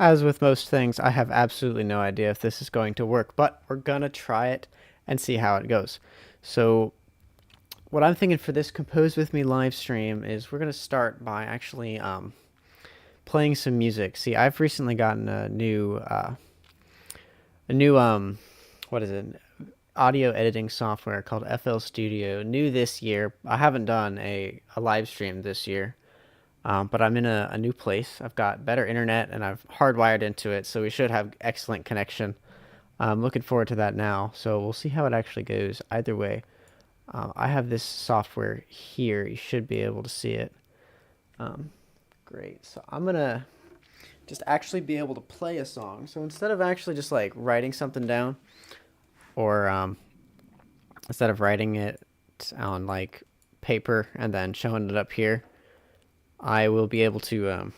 As with most things, I have absolutely no idea if this is going to work, but we're gonna try it and see how it goes. So what I'm thinking for this Compose With Me live stream is we're gonna start by actually playing some music. See, I've recently gotten a new what is it? Audio editing software called FL Studio. New this year. I haven't done a live stream this year. But I'm in a new place. I've got better internet and I've hardwired into it, so we should have excellent connection. I'm looking forward to that now. So we'll see how it actually goes. Either way, I have this software here. You should be able to see it. Great. So I'm gonna just actually be able to play a song. So instead of actually just like writing something down, or instead of writing it on like paper and then showing it up here, I will be able to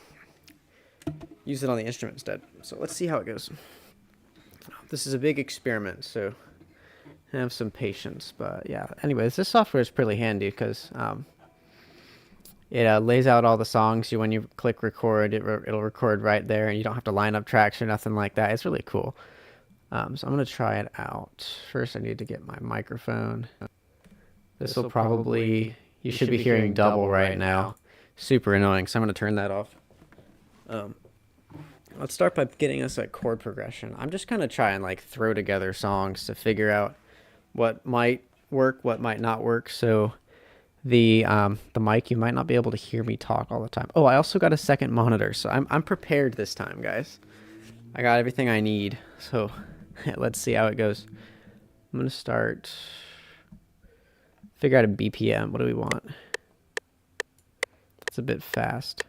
use it on the instrument instead. So let's see how it goes. This is a big experiment, so have some patience. But yeah, anyways, this software is pretty handy because it lays out all the songs. When you click record, it'll record right there, and you don't have to line up tracks or nothing like that. It's really cool. So I'm going to try it out. First, I need to get my microphone. This will probably, you should be hearing double right now. Super annoying, so I'm going to turn that off. Let's start by getting us a chord progression. I'm just going to try and like throw together songs to figure out what might work, what might not work. So the mic, you might not be able to hear me talk all the time. Oh, I also got a second monitor, so I'm prepared this time, guys. I got everything I need, so let's see how it goes. I'm going to start, figure out a BPM. What do we want? It's a bit fast.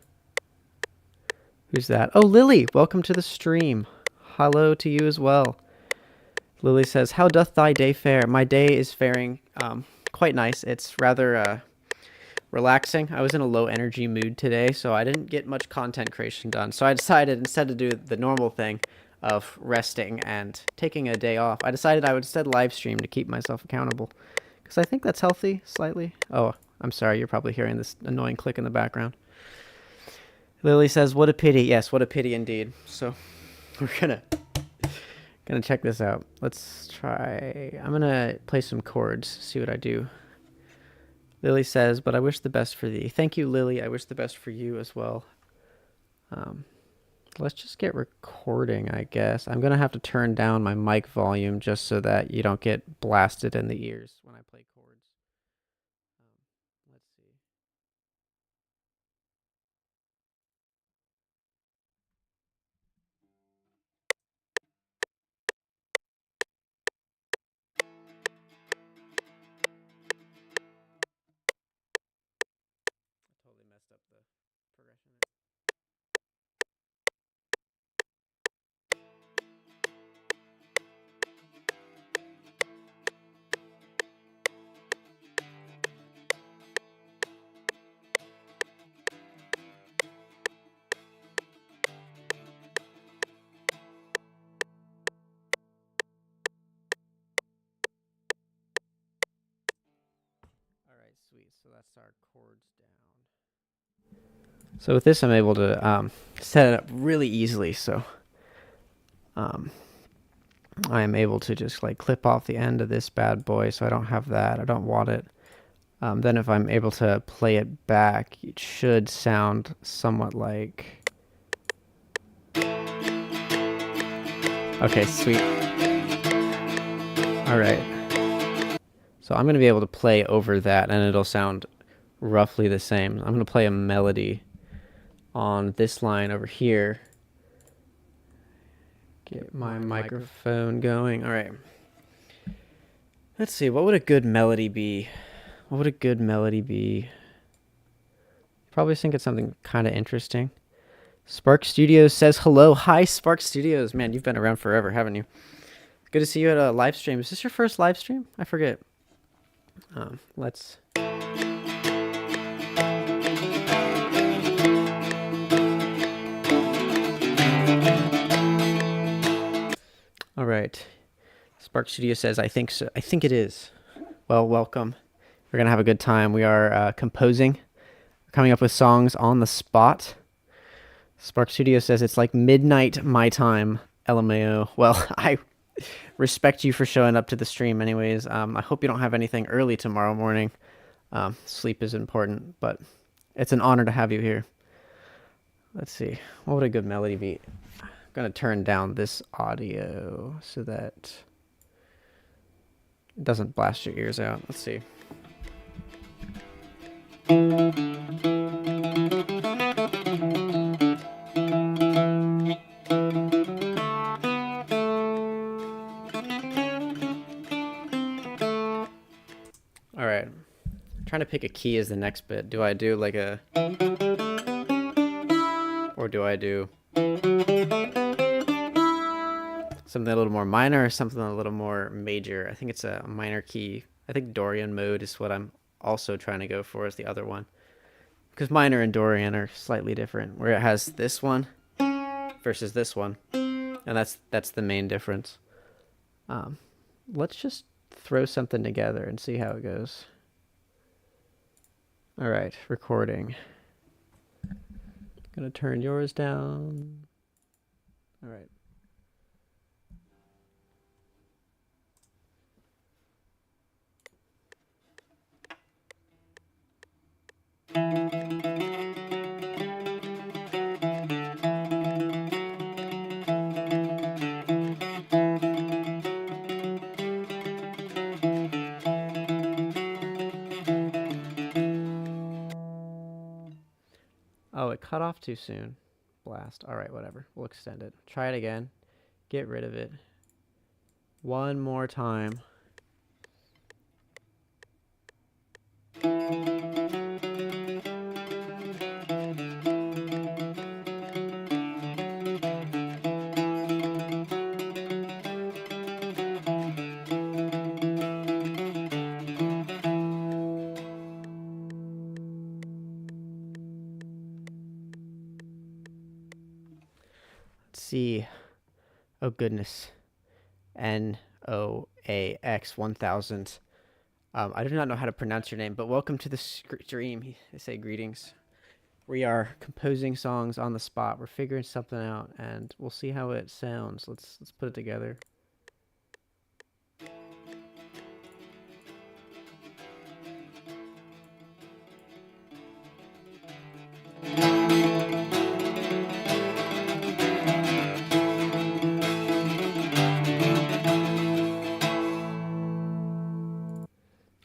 Who's that? Oh, Lily, welcome to the stream. Hello to you as well. Lily says, how doth thy day fare? My day is faring quite nice. It's rather relaxing. I was in a low energy mood today, so I didn't get much content creation done. So I decided instead to do the normal thing of resting and taking a day off, I decided I would instead live stream to keep myself accountable. Because I think that's healthy, slightly. Oh, I'm sorry, you're probably hearing this annoying click in the background. Lily says, what a pity. Yes, what a pity indeed. So we're gonna check this out. Let's try, I'm gonna play some chords, see what I do. Lily says, but I wish the best for thee. Thank you, Lily. I wish the best for you as well. Let's just get recording, I guess. I'm gonna have to turn down my mic volume just so that you don't get blasted in the ears when I play chords. Let's see. I totally messed up the progression. Alright, sweet. So that's our chords down. So with this, I'm able to set it up really easily. So I am able to just like clip off the end of this bad boy, so I don't have that. I don't want it. Then if I'm able to play it back, it should sound somewhat like... Okay, sweet. Alright. So I'm going to be able to play over that, and it'll sound roughly the same. I'm going to play a melody on this line over here. Get my microphone going. All right. Let's see. What would a good melody be? What would a good melody be? Probably think it's something kind of interesting. Spark Studios says hello. Hi, Spark Studios. Man, you've been around forever, haven't you? Good to see you at a live stream. Is this your first live stream? I forget. Let's... All right. Spark Studio says, I think so. I think it is. Well, welcome. We're going to have a good time. We are composing, coming up with songs on the spot. Spark Studio says it's like midnight my time, LMAO. Well, I respect you for showing up to the stream anyways. I hope you don't have anything early tomorrow morning. Sleep is important, but it's an honor to have you here. Let's see. What would a good melody be? I'm going to turn down this audio so that it doesn't blast your ears out. Let's see. All right. Trying to pick a key as the next bit. Do I do like a... Or do I do something a little more minor or something a little more major? I think it's a minor key. I think Dorian mode is what I'm also trying to go for as the other one. Because minor and Dorian are slightly different, where it has this one versus this one. And that's the main difference. Let's just throw something together and see how it goes. All right, recording. Gonna turn yours down. All right. Oh, it cut off too soon. Blast. All right, whatever. We'll extend it. Try it again. Get rid of it. One more time. C. Oh goodness. NOAX 1000. I do not know how to pronounce your name, but welcome to the stream. I say greetings. We are composing songs on the spot. We're figuring something out, and we'll see how it sounds. Let's put it together.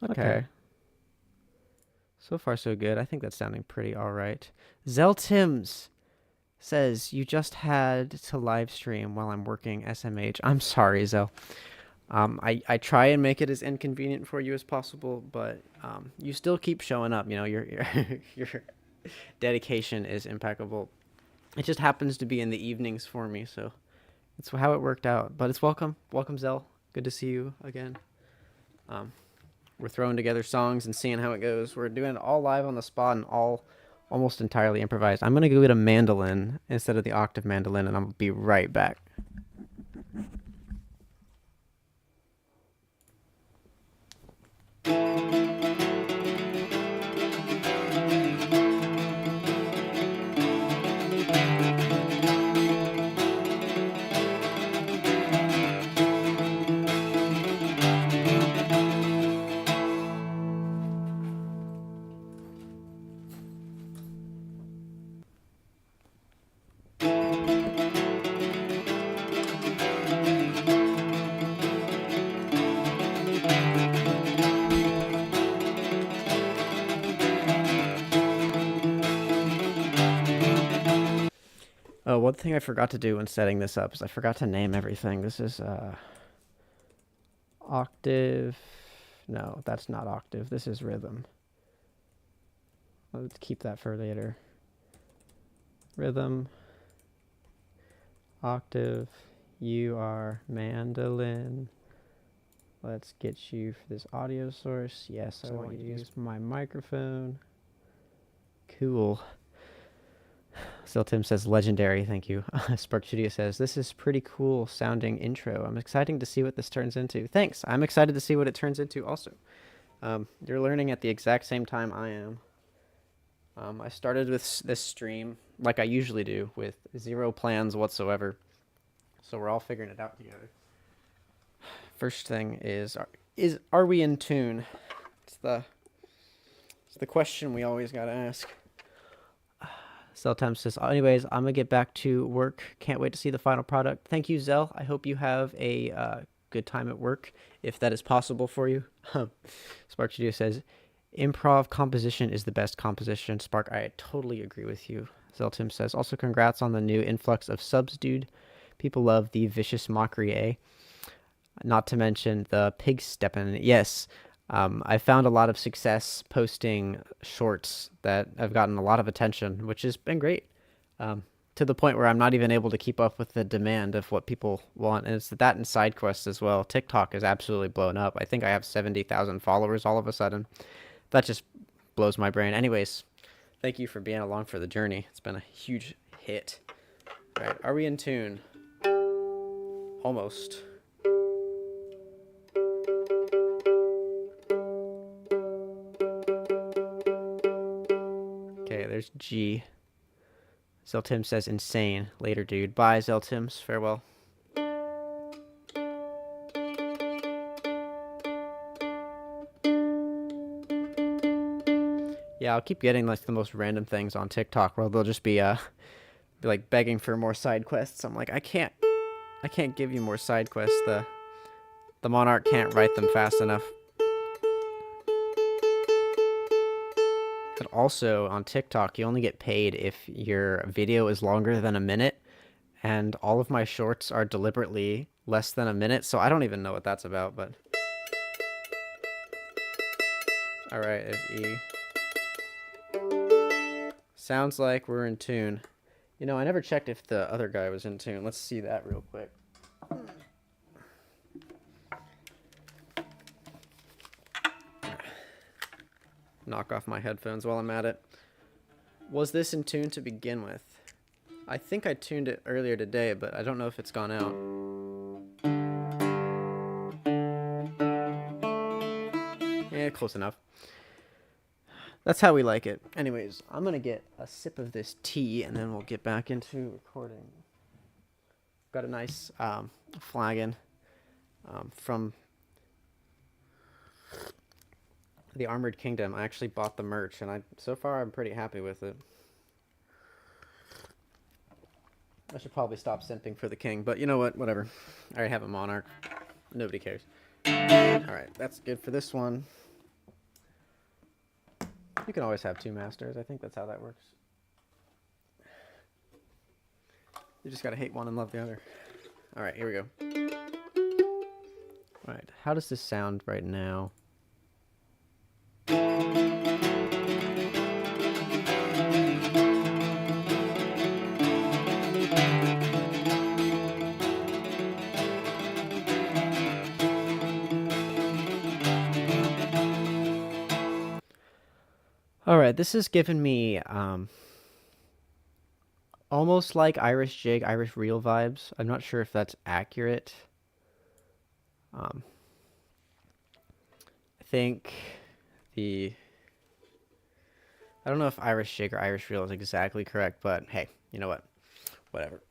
Okay. So far, so good. I think that's sounding pretty all right. Zeltims says, you just had to live stream while I'm working SMH. I'm sorry, Zel. I try and make it as inconvenient for you as possible, but you still keep showing up. You know, your dedication is impeccable. It just happens to be in the evenings for me, so that's how it worked out. But it's welcome. Welcome, Zel. Good to see you again. We're throwing together songs and seeing how it goes. We're doing it all live on the spot and all almost entirely improvised. I'm going to go get a mandolin instead of the octave mandolin, and I'll be right back. Oh, one thing I forgot to do when setting this up is I forgot to name everything. This is octave. No, that's not octave. This is rhythm. Let's keep that for later. Rhythm. Octave. You are mandolin. Let's get you for this audio source. Yes, I want you to use my microphone. Cool. Still Tim says legendary, thank you. Spark Studio says this is pretty cool sounding intro. I'm excited to see what this turns into. Thanks. I'm excited to see what it turns into also. You're learning at the exact same time I am. I started with this stream like I usually do, with zero plans whatsoever. So we're all figuring it out together. First thing is are we in tune? It's the question we always gotta ask. Zeltem says, anyways, I'm gonna get back to work. Can't wait to see the final product. Thank you, Zell. I hope you have a good time at work, if that is possible for you. Spark Studio says, improv composition is the best composition. Spark, I totally agree with you. Zeltim says, also congrats on the new influx of subs, dude. People love the vicious mockery, eh? Not to mention the pig stepping. Yes, I found a lot of success posting shorts that have gotten a lot of attention, which has been great. To the point where I'm not even able to keep up with the demand of what people want. And it's that and side quests as well. TikTok is absolutely blown up. I think I have 70,000 followers all of a sudden. That just blows my brain. Anyways, thank you for being along for the journey. It's been a huge hit. All right, are we in tune? Almost. Okay, there's G. Zeltim says insane. Later, dude. Bye, Zeltims. Farewell. Yeah, I'll keep getting like the most random things on TikTok where they'll just be like begging for more side quests. I'm like, I can't give you more side quests. The Monarch can't write them fast enough. But also on TikTok, you only get paid if your video is longer than a minute, and all of my shorts are deliberately less than a minute, so I don't even know what that's about, but... Alright, there's E. Sounds like we're in tune. You know, I never checked if the other guy was in tune. Let's see that real quick. Knock off my headphones while I'm at it. Was this in tune to begin with? I think I tuned it earlier today, but I don't know if it's gone out. Yeah, close enough. That's how we like it. Anyways, I'm going to get a sip of this tea, and then we'll get back into recording. Got a nice flagon from the Armored Kingdom. I actually bought the merch, and so far I'm pretty happy with it. I should probably stop simping for the king, but you know what? Whatever. I already have a Monarch. Nobody cares. Alright, that's good for this one. You can always have two masters. I think that's how that works. You just gotta hate one and love the other. Alright, here we go. Alright, how does this sound right now? Alright, this has given me almost like Irish jig, Irish reel vibes. I'm not sure if that's accurate. I think I don't know if Irish jig or Irish reel is exactly correct, but hey, you know what? Whatever.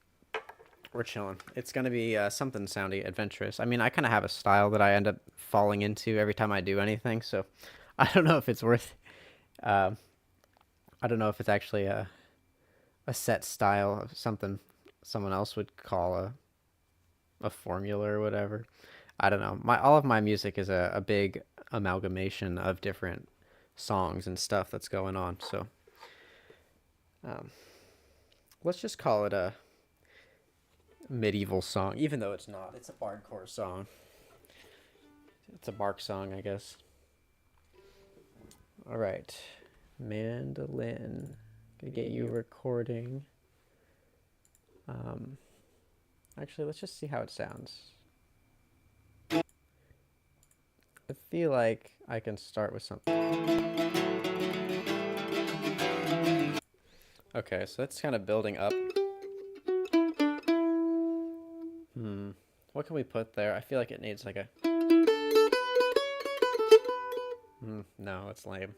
We're chilling. It's going to be something soundy, adventurous. I mean, I kind of have a style that I end up falling into every time I do anything, so I don't know if it's worth... I don't know if it's actually a set style of something someone else would call a formula or whatever. I don't know. All of my music is a big amalgamation of different songs and stuff that's going on, so let's just call it a medieval song, even though it's not. It's a bardcore song. It's a bark song, I guess. All right, Mandolin. Gonna get you recording. Actually, let's just see how it sounds. I feel like I can start with something. Okay, so that's kind of building up. What can we put there? I feel like it needs like a... No, it's lame.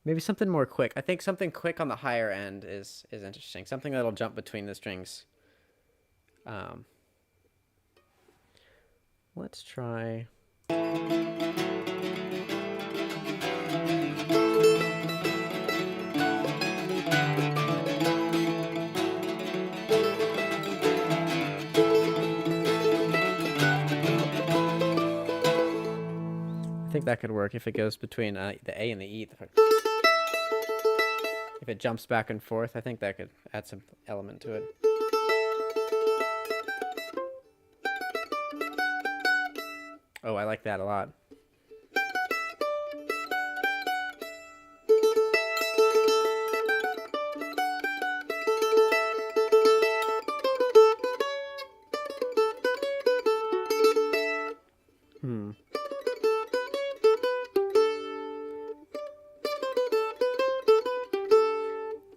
Maybe something more quick. I think something quick on the higher end is interesting. Something that'll jump between the strings. Let's try. I think that could work if it goes between the A and the E. If it jumps back and forth, I think that could add some element to it. Oh, I like that a lot.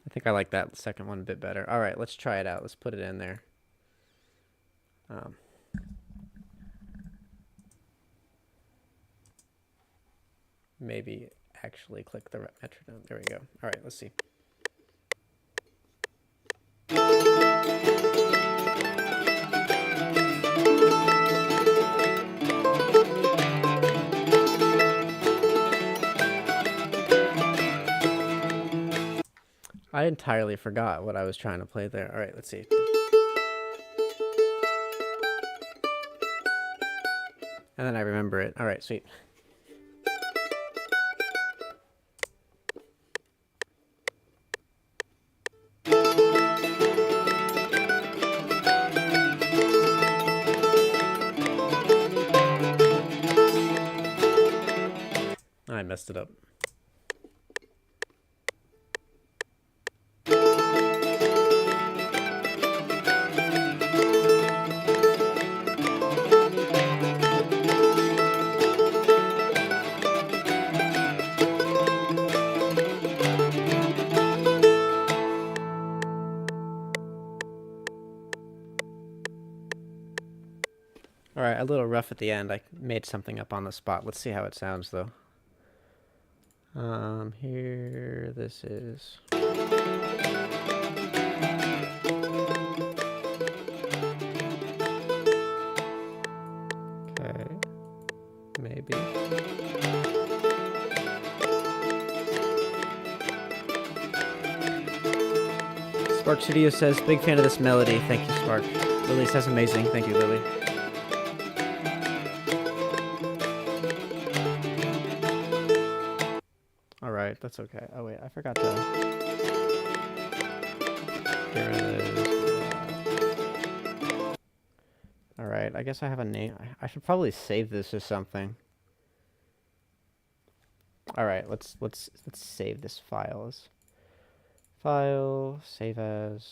I think I like that second one a bit better. All right, let's try it out. Let's put it in there. Maybe actually click the metronome. There we go. All right, let's see. I entirely forgot what I was trying to play there. All right, let's see. And then I remember it. All right, sweet. I messed it up. All right, a little rough at the end. I made something up on the spot. Let's see how it sounds, though. Here, this is. Okay, maybe. Spark Studio says, big fan of this melody. Thank you, Spark. Lily says, amazing. Thank you, Lily. Alright, that's okay. Oh wait, I forgot to... Here it is. Alright, I guess I have a name. I should probably save this as something. Alright, let's save this file as... File, save as...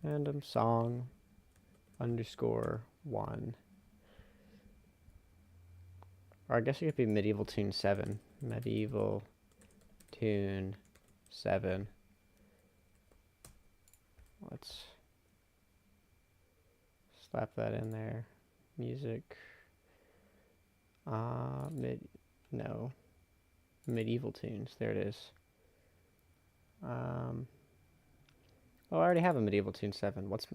random song _1. Or I guess it could be medieval tune 7. Medieval tune 7. Let's slap that in there. Music. Medieval tunes. There it is. Oh, I already have a medieval tune 7. What's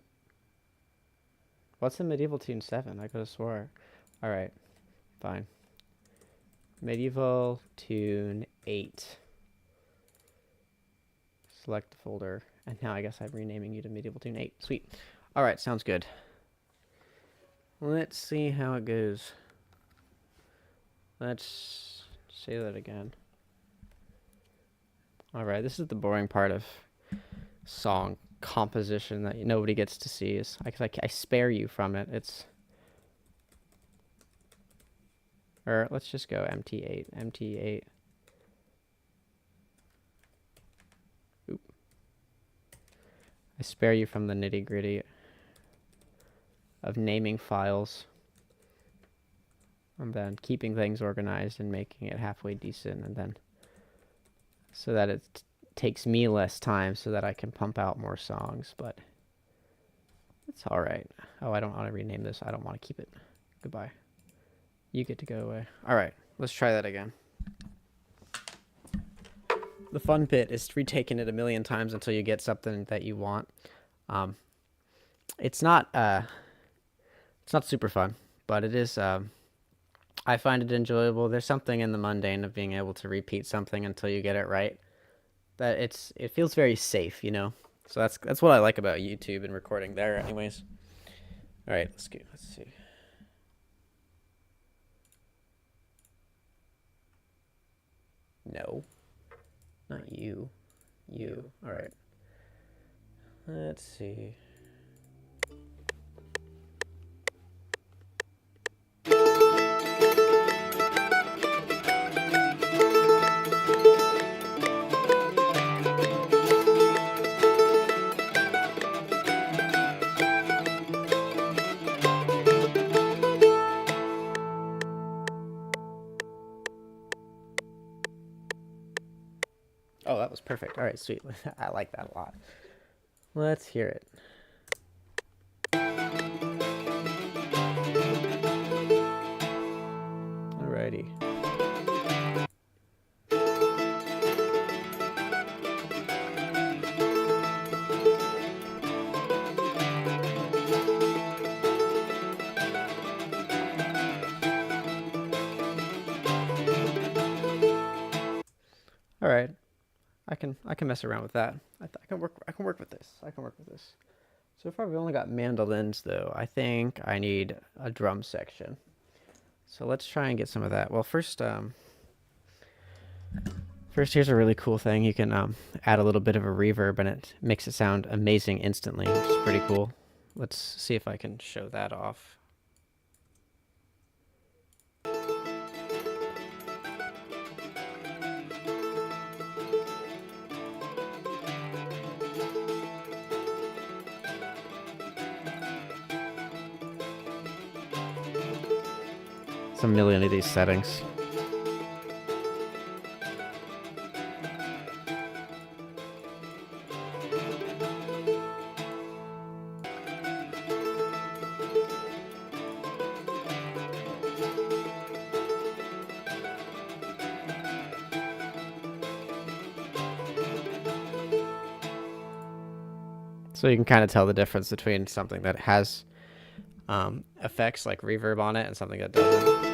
a medieval tune 7? I could have swore. All right, fine. Medieval tune 8. Select the folder. And now I guess I'm renaming you to medieval tune 8. Sweet. All right, sounds good. Let's see how it goes. Let's say that again. All right, this is the boring part of song composition that nobody gets to see. Is I spare you from it. Or let's just go MT8. Oop. I spare you from the nitty-gritty of naming files. And then keeping things organized and making it halfway decent, and then so that it takes me less time so that I can pump out more songs, but it's all right. Oh, I don't want to rename this. I don't want to keep it. Goodbye. You get to go away. All right, let's try that again. The fun bit is retaking it a million times until you get something that you want. It's not super fun, but it is. I find it enjoyable. There's something in the mundane of being able to repeat something until you get it right. That it feels very safe, you know. So that's what I like about YouTube and recording there, anyways. All right, let's see. No, not you. You. All right. Let's see. Oh, that was perfect. All right, sweet. I like that a lot. Let's hear it. Alrighty. All right. I can mess around with that. I can work with this. So far we've only got mandolins though. I think I need a drum section. So let's try and get some of that. Well, first here's a really cool thing. You can add a little bit of a reverb and it makes it sound amazing instantly, which is pretty cool. Let's see if I can show that off. There's a million of these settings. So you can kind of tell the difference between something that has effects like reverb on it and something that doesn't.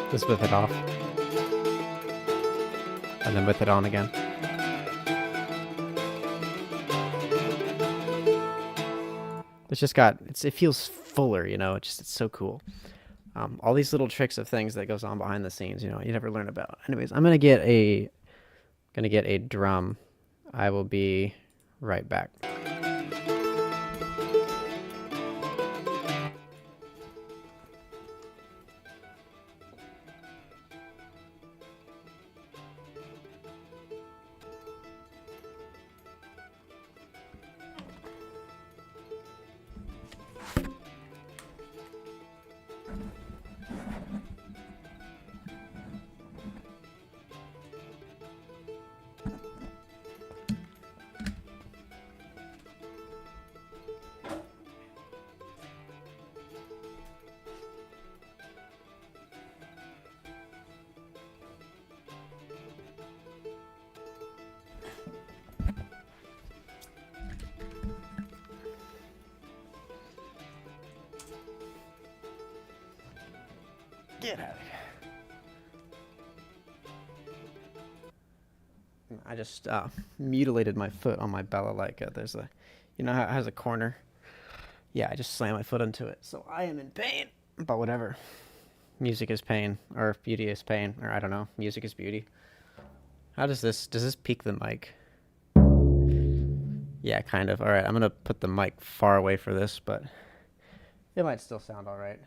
Just with it off. And then with it on again. It's just got, it feels fuller, you know, it's so cool. All these little tricks of things that goes on behind the scenes, you know, you never learn about. Anyways, I'm gonna get a drum. I will be right back. Get out of here. I just mutilated my foot on my balalaika. There's a, you know how it has a corner? Yeah, I just slammed my foot into it. So I am in pain. But whatever. Music is pain. Or beauty is pain. Or I don't know. Music is beauty. How does this peak the mic? Yeah, kind of. Alright, I'm going to put the mic far away for this, but it might still sound alright.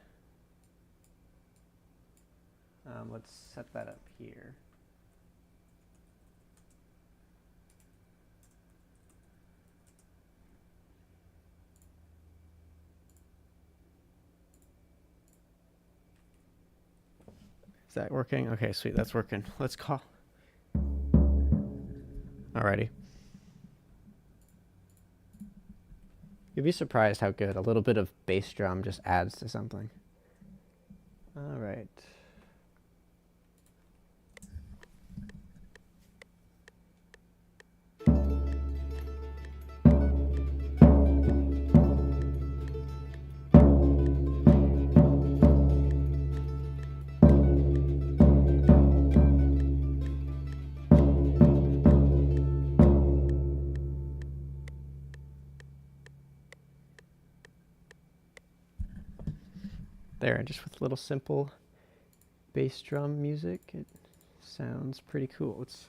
Let's set that up here. Is that working? Okay, sweet, that's working. Let's call. Alrighty. You'd be surprised how good a little bit of bass drum just adds to something. All right. There, just with little simple bass drum music, it sounds pretty cool. Let's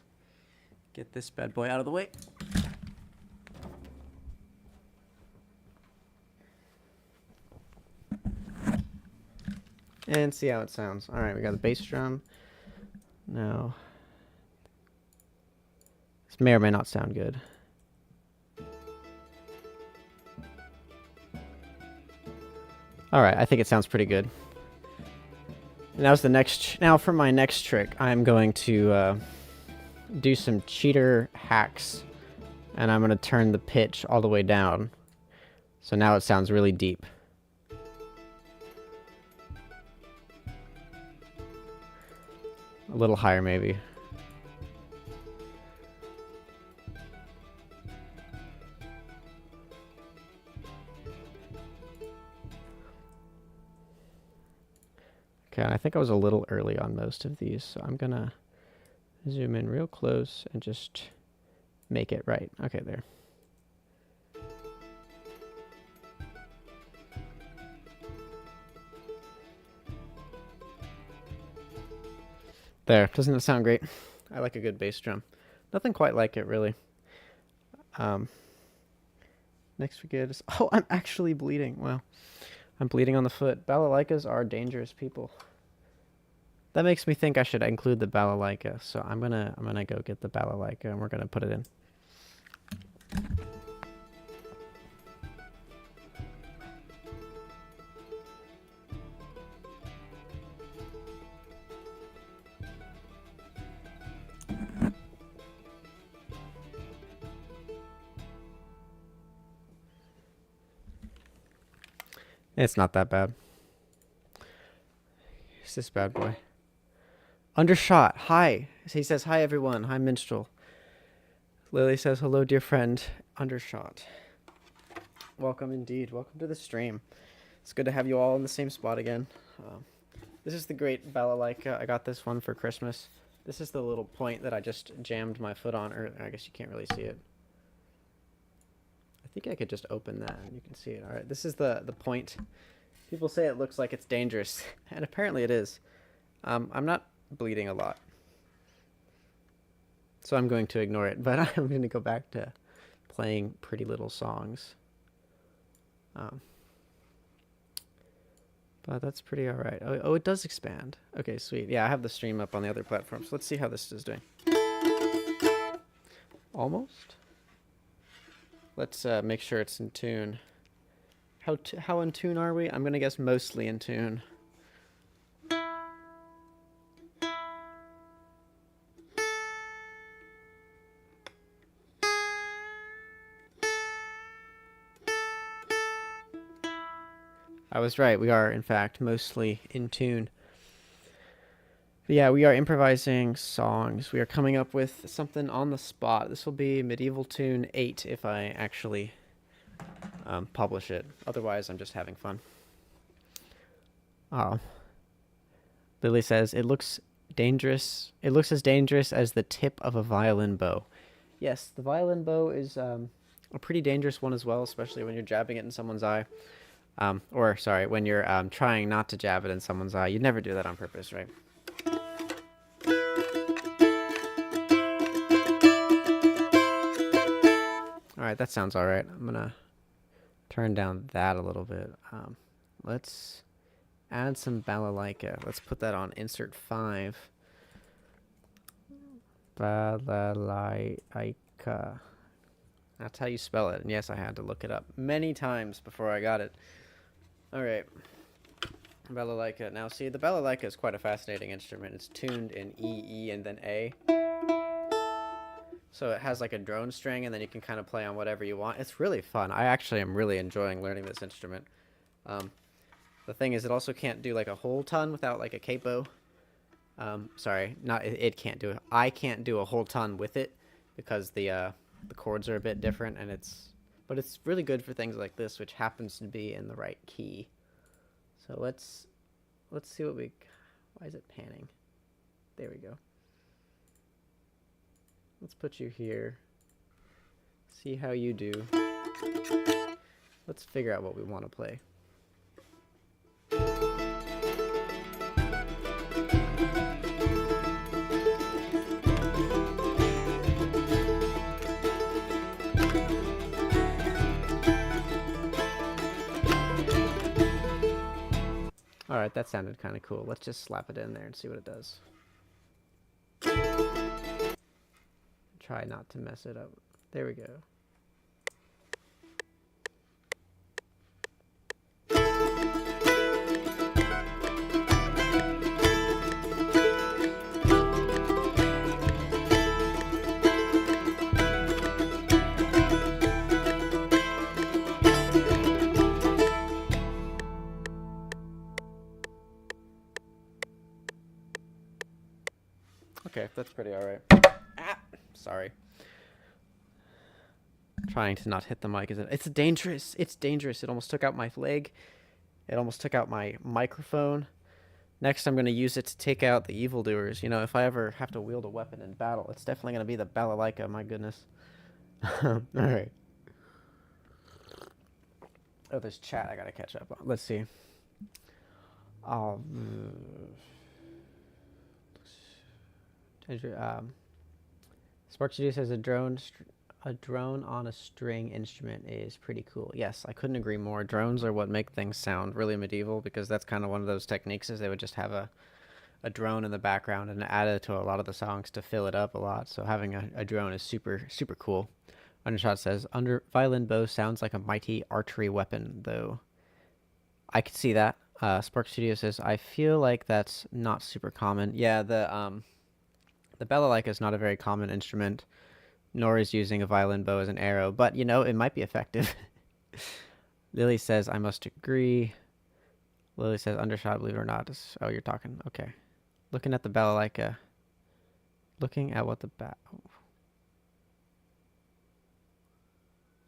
get this bad boy out of the way. And see how it sounds. All right, we got the bass drum. Now, this may or may not sound good. All right, I think it sounds pretty good. And that was the next. Now for my next trick, I'm going to do some cheater hacks, and I'm going to turn the pitch all the way down. So now it sounds really deep. A little higher, maybe. Okay, I think I was a little early on most of these, so I'm gonna zoom in real close and just make it right. Okay, there. There, doesn't it sound great? I like a good bass drum. Nothing quite like it, really. Next we get is, oh, I'm actually bleeding. Wow. I'm bleeding on the foot. Balalaikas are dangerous people. That makes me think I should include the balalaika. So I'm gonna go get the balalaika and we're gonna put it in. It's not that bad. It's this bad boy. Undershot. Hi. He says, hi, everyone. Hi, Minstrel. Lily says, hello, dear friend. Undershot. Welcome indeed. Welcome to the stream. It's good to have you all in the same spot again. This is the great balalaika. I got this one for Christmas. This is the little point that I just jammed my foot on. Or I guess you can't really see it. I think I could just open that and you can see it. All right, this is the point. People say it looks like it's dangerous, and apparently it is. I'm not bleeding a lot, so I'm going to ignore it, but I'm going to go back to playing pretty little songs. But that's pretty all right. Oh, it does expand. Okay, sweet. Yeah, I have the stream up on the other platform, so let's see how this is doing. Almost. Let's make sure it's in tune. How in tune are we? I'm gonna guess mostly in tune. I was right. We are, in fact, mostly in tune. But yeah, we are improvising songs. We are coming up with something on the spot. This will be Medieval Tune 8 if I actually publish it. Otherwise, I'm just having fun. Oh. Lily says, it looks dangerous. It looks as dangerous as the tip of a violin bow. Yes, the violin bow is a pretty dangerous one as well, especially when you're jabbing it in someone's eye. Or, sorry, when you're trying not to jab it in someone's eye. You'd never do that on purpose, right? Alright, that sounds alright. I'm gonna turn down that a little bit. Let's add some balalaika. Let's put that on insert 5. Balalaika. That's how you spell it. And yes, I had to look it up many times before I got it. Alright. Balalaika. Now, see, the balalaika is quite a fascinating instrument. It's tuned in E, E, and then A. So it has like a drone string, and then you can kind of play on whatever you want. It's really fun. I actually am really enjoying learning this instrument. The thing is, it also can't do like a whole ton without like a capo. Sorry, not it can't do it. I can't do a whole ton with it because the chords are a bit different, and but it's really good for things like this, which happens to be in the right key. So let's see what we. Why is it panning? There we go. Let's put you here. See how you do. Let's figure out what we want to play. Alright, that sounded kind of cool. Let's just slap it in there and see what it does. Try not to mess it up. There we go. Okay, that's pretty alright. Ah, sorry. Trying to not hit the mic. It's dangerous. It's dangerous. It almost took out my leg. It almost took out my microphone. Next, I'm going to use it to take out the evildoers. You know, if I ever have to wield a weapon in battle, it's definitely going to be the balalaika. My goodness. Alright. Oh, there's chat I got to catch up on. Let's see. Spark Studio says a drone on a string instrument is pretty cool. Yes, I couldn't agree more. Drones are what make things sound really medieval, because that's kind of one of those techniques, is they would just have a drone in the background and add it to a lot of the songs to fill it up a lot. So having a drone is super, super cool. Undershot says, violin bow sounds like a mighty archery weapon, though. I could see that. Spark Studio says, I feel like that's not super common. Yeah, the balalaika is not a very common instrument, nor is using a violin bow as an arrow, but, you know, it might be effective. Lily says, I must agree. Lily says, undershot, believe it or not. Oh, you're talking. Okay. Looking at the balalaika. Looking at what the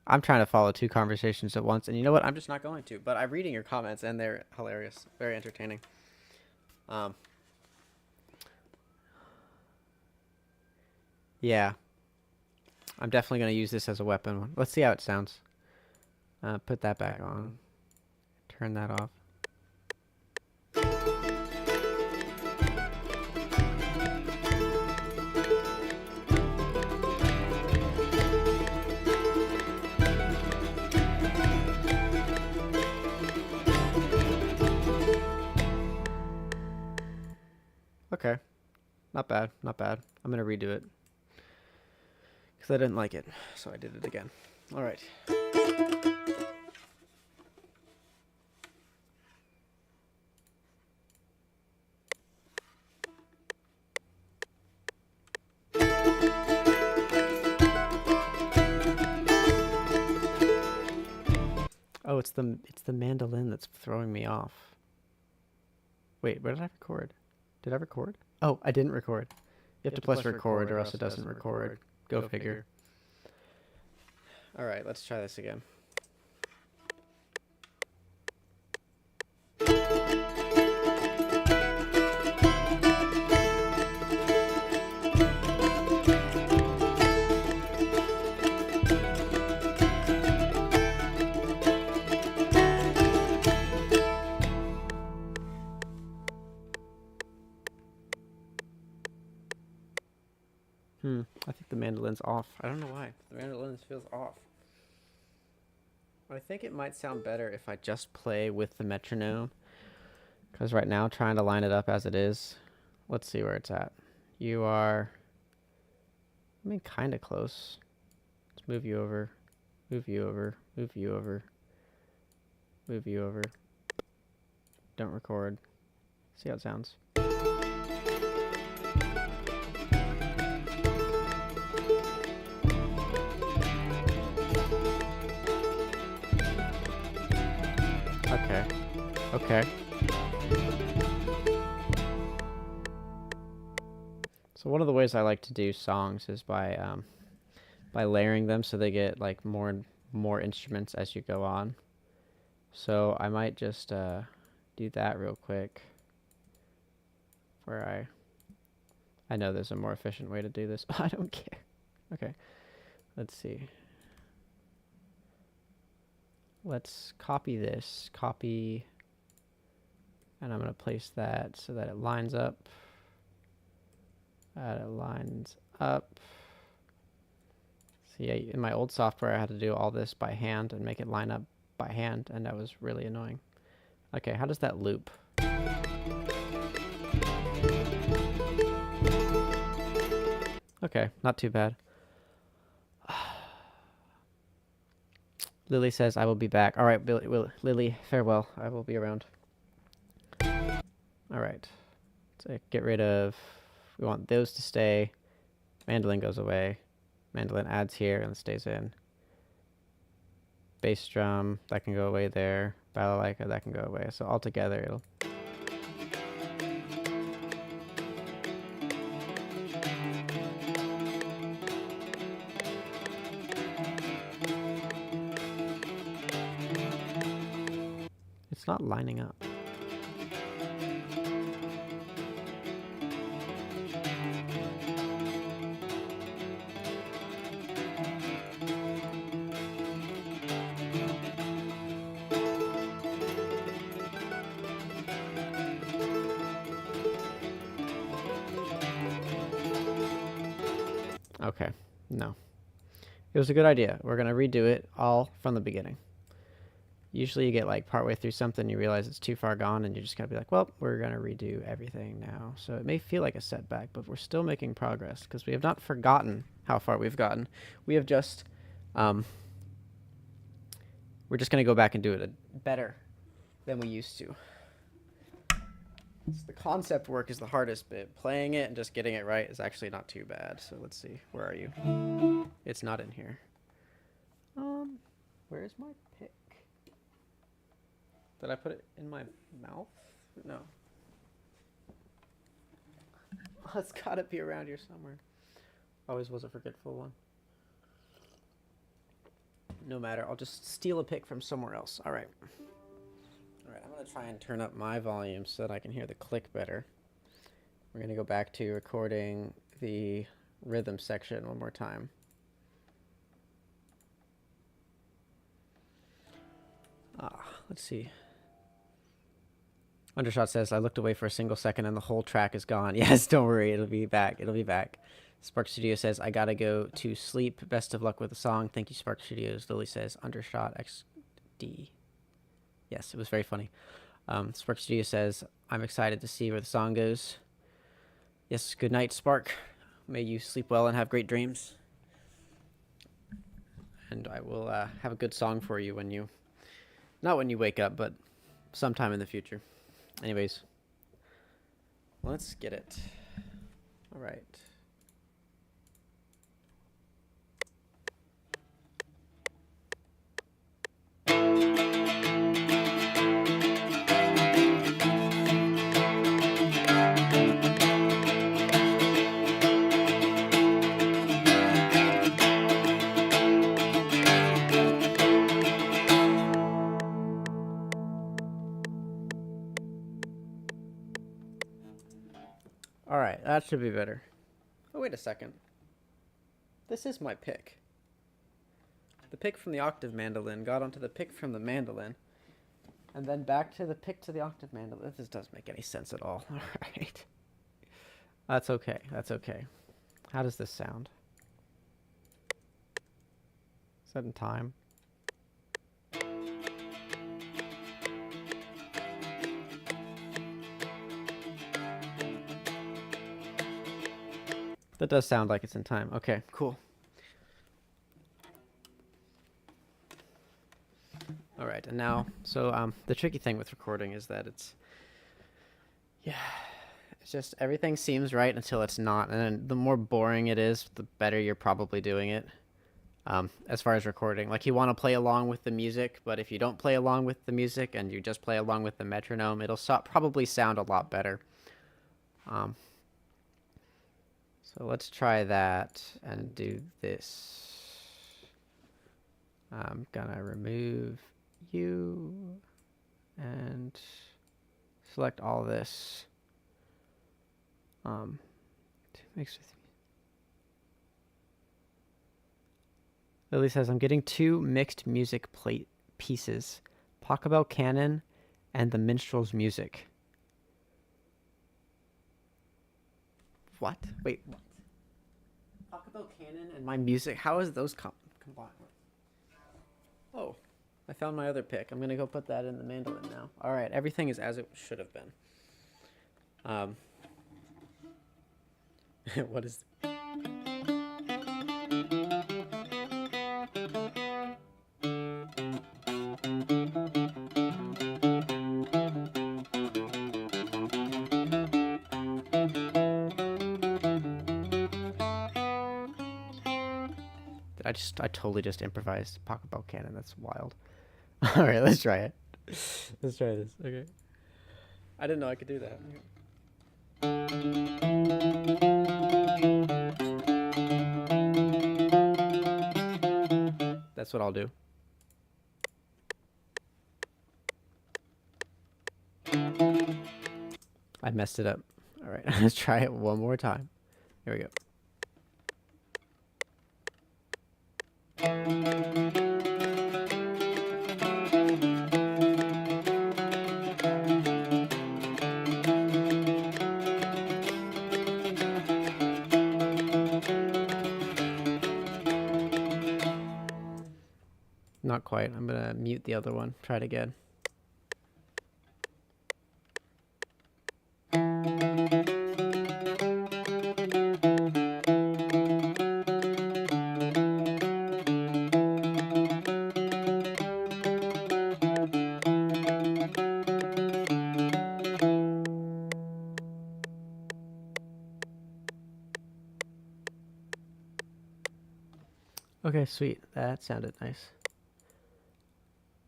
I'm trying to follow two conversations at once, and you know what? I'm just not going to, but I'm reading your comments, and they're hilarious. Very entertaining. Yeah. I'm definitely going to use this as a weapon. Let's see how it sounds. Put that back on. Turn that off. Okay. Not bad. Not bad. I'm going to redo it, because I didn't like it, so I did it again. All right. Oh, it's the mandolin that's throwing me off. Wait, where did I record? Did I record? Oh, I didn't record. You have to press record or else it doesn't record. Go figure. All right, let's try this again. I think the mandolin's off. I don't know why. The mandolin feels off. I think it might sound better if I just play with the metronome, because right now, trying to line it up as it is. Let's see where it's at. You are, I mean, kind of close. Let's move you over. Move you over. Move you over. Move you over. Don't record. See how it sounds. Okay. Okay. So one of the ways I like to do songs is by layering them so they get like more and more instruments as you go on. So I might just do that real quick. Where I know there's a more efficient way to do this. I don't care. Okay. Let's see. Let's copy this. Copy. And I'm going to place that so that it lines up. It lines up. See, in my old software, I had to do all this by hand and make it line up by hand, and that was really annoying. Okay, how does that loop? Okay, not too bad. Lily says, I will be back. All right, Lily, farewell. I will be around. All right. So get rid of... We want those to stay. Mandolin goes away. Mandolin adds here and stays in. Bass drum, that can go away there. Balalaika, that can go away. So all together, it'll... It's not lining up. Okay, no. It was a good idea. We're going to redo it all from the beginning. Usually you get like partway through something, you realize it's too far gone, and you just got to be like, well, we're going to redo everything now. So it may feel like a setback, but we're still making progress because we have not forgotten how far we've gotten. We have just, we're just going to go back and do it better than we used to. The concept work is the hardest bit. Playing it and just getting it right is actually not too bad. So let's see. Where are you? It's not in here. Where's my pick? Did I put it in my mouth? No. It's gotta be around here somewhere. Always was a forgetful one. No matter. I'll just steal a pick from somewhere else. All right. Alright, I'm going to try and turn up my volume so that I can hear the click better. We're going to go back to recording the rhythm section one more time. Let's see. Undershot says, I looked away for a single second and the whole track is gone. Yes, don't worry, it'll be back. It'll be back. Spark Studio says, I gotta go to sleep. Best of luck with the song. Thank you, Spark Studios. Lily says, Undershot XD. Yes, it was very funny. Spark Studio says, I'm excited to see where the song goes. Yes, good night, Spark. May you sleep well and have great dreams. And I will have a good song for you when you... Not when you wake up, but sometime in the future. Anyways, let's get it. All right. Alright, that should be better. Oh, wait a second. This is my pick. The pick from the octave mandolin got onto the pick from the mandolin, and then back to the pick to the octave mandolin. This doesn't make any sense at all. Alright. That's okay. That's okay. How does this sound? Is that in time? That does sound like it's in time. Okay, cool. All right, and now, so the tricky thing with recording is that it's just everything seems right until it's not, and then the more boring it is, the better you're probably doing it. as far as recording. Like, you want to play along with the music, but if you don't play along with the music and you just play along with the metronome, it'll probably sound a lot better. So let's try that and do this. I'm gonna remove you and select all this. Mix with Lily says, I'm getting 2 mixed music plate pieces, Pachelbel Canon and the Minstrel's Music. What? Wait, what? Pachelbel Canon and my music? How is those combined? Oh, I found my other pick. I'm going to go put that in the mandolin now. All right, everything is as it should have been. What is... I totally just improvised Pachelbel Canon. That's wild. All right, let's try it. Let's try this. Okay. I didn't know I could do that. That's what I'll do. I messed it up. All right, let's try it one more time. Here we go. Not quite. I'm going to mute the other one. Try it again. Okay, sweet. That sounded nice.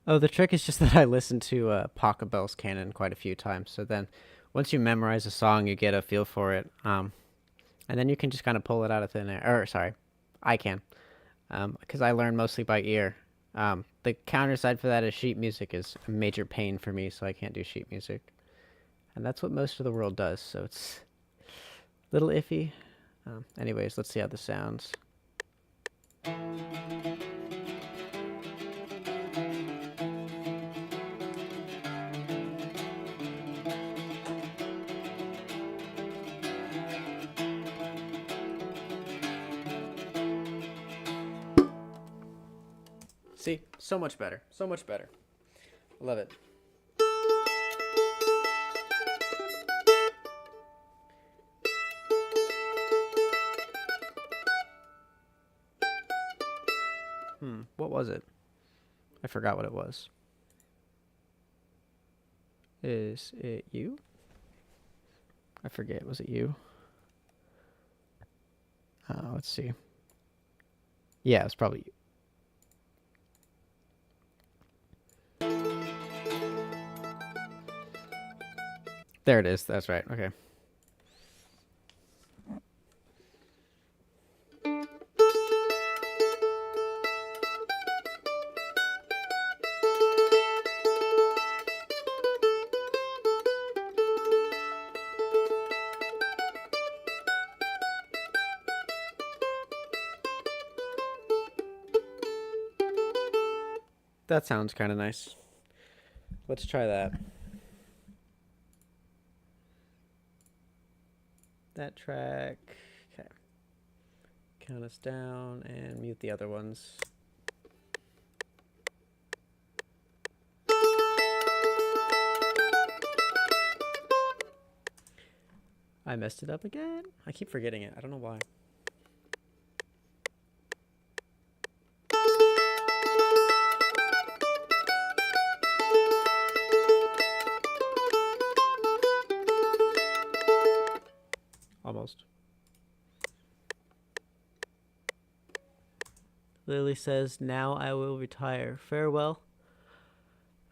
Oh, the trick is just that I listened to Pachelbel's Canon quite a few times. So then once you memorize a song, you get a feel for it. And then you can just kind of pull it out of thin air. Or, sorry, I can. Because I learn mostly by ear. The counter side for that is sheet music is a major pain for me, so I can't do sheet music. And that's what most of the world does, so it's a little iffy. Anyways, let's see how this sounds. See? So much better. So much better. Love it. What was it? I forgot what it was. Is it you? I forget. Was it you? Let's see. Yeah, it's probably you. There it is. That's right. Okay. That sounds kind of nice. Let's try that. That track. Okay. Count us down and mute the other ones. I messed it up again. I keep forgetting it. I don't know why. Almost. Lily says, now I will retire. Farewell.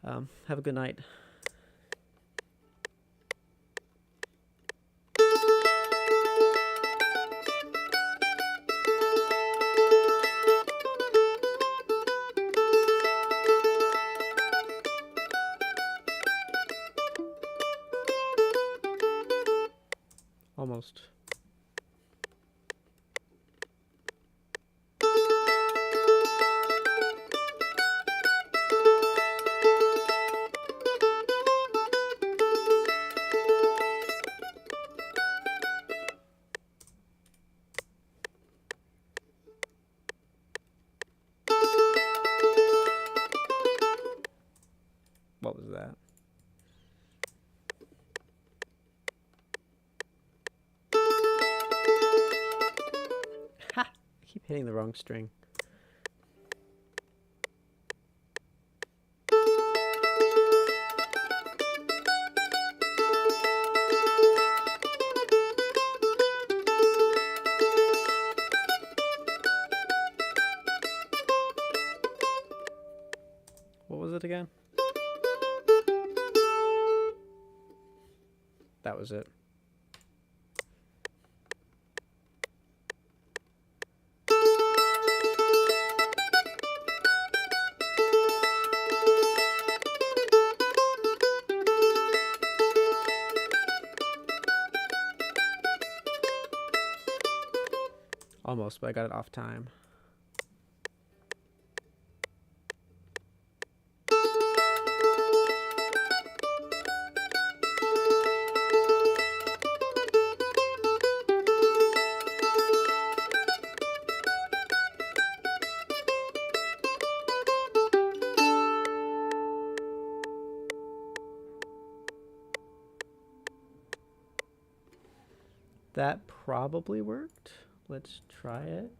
Have a good night. Almost. What was that? Ha! I keep hitting the wrong string. What was it again? That was it. Almost, but I got it off time. That probably worked. Let's try it.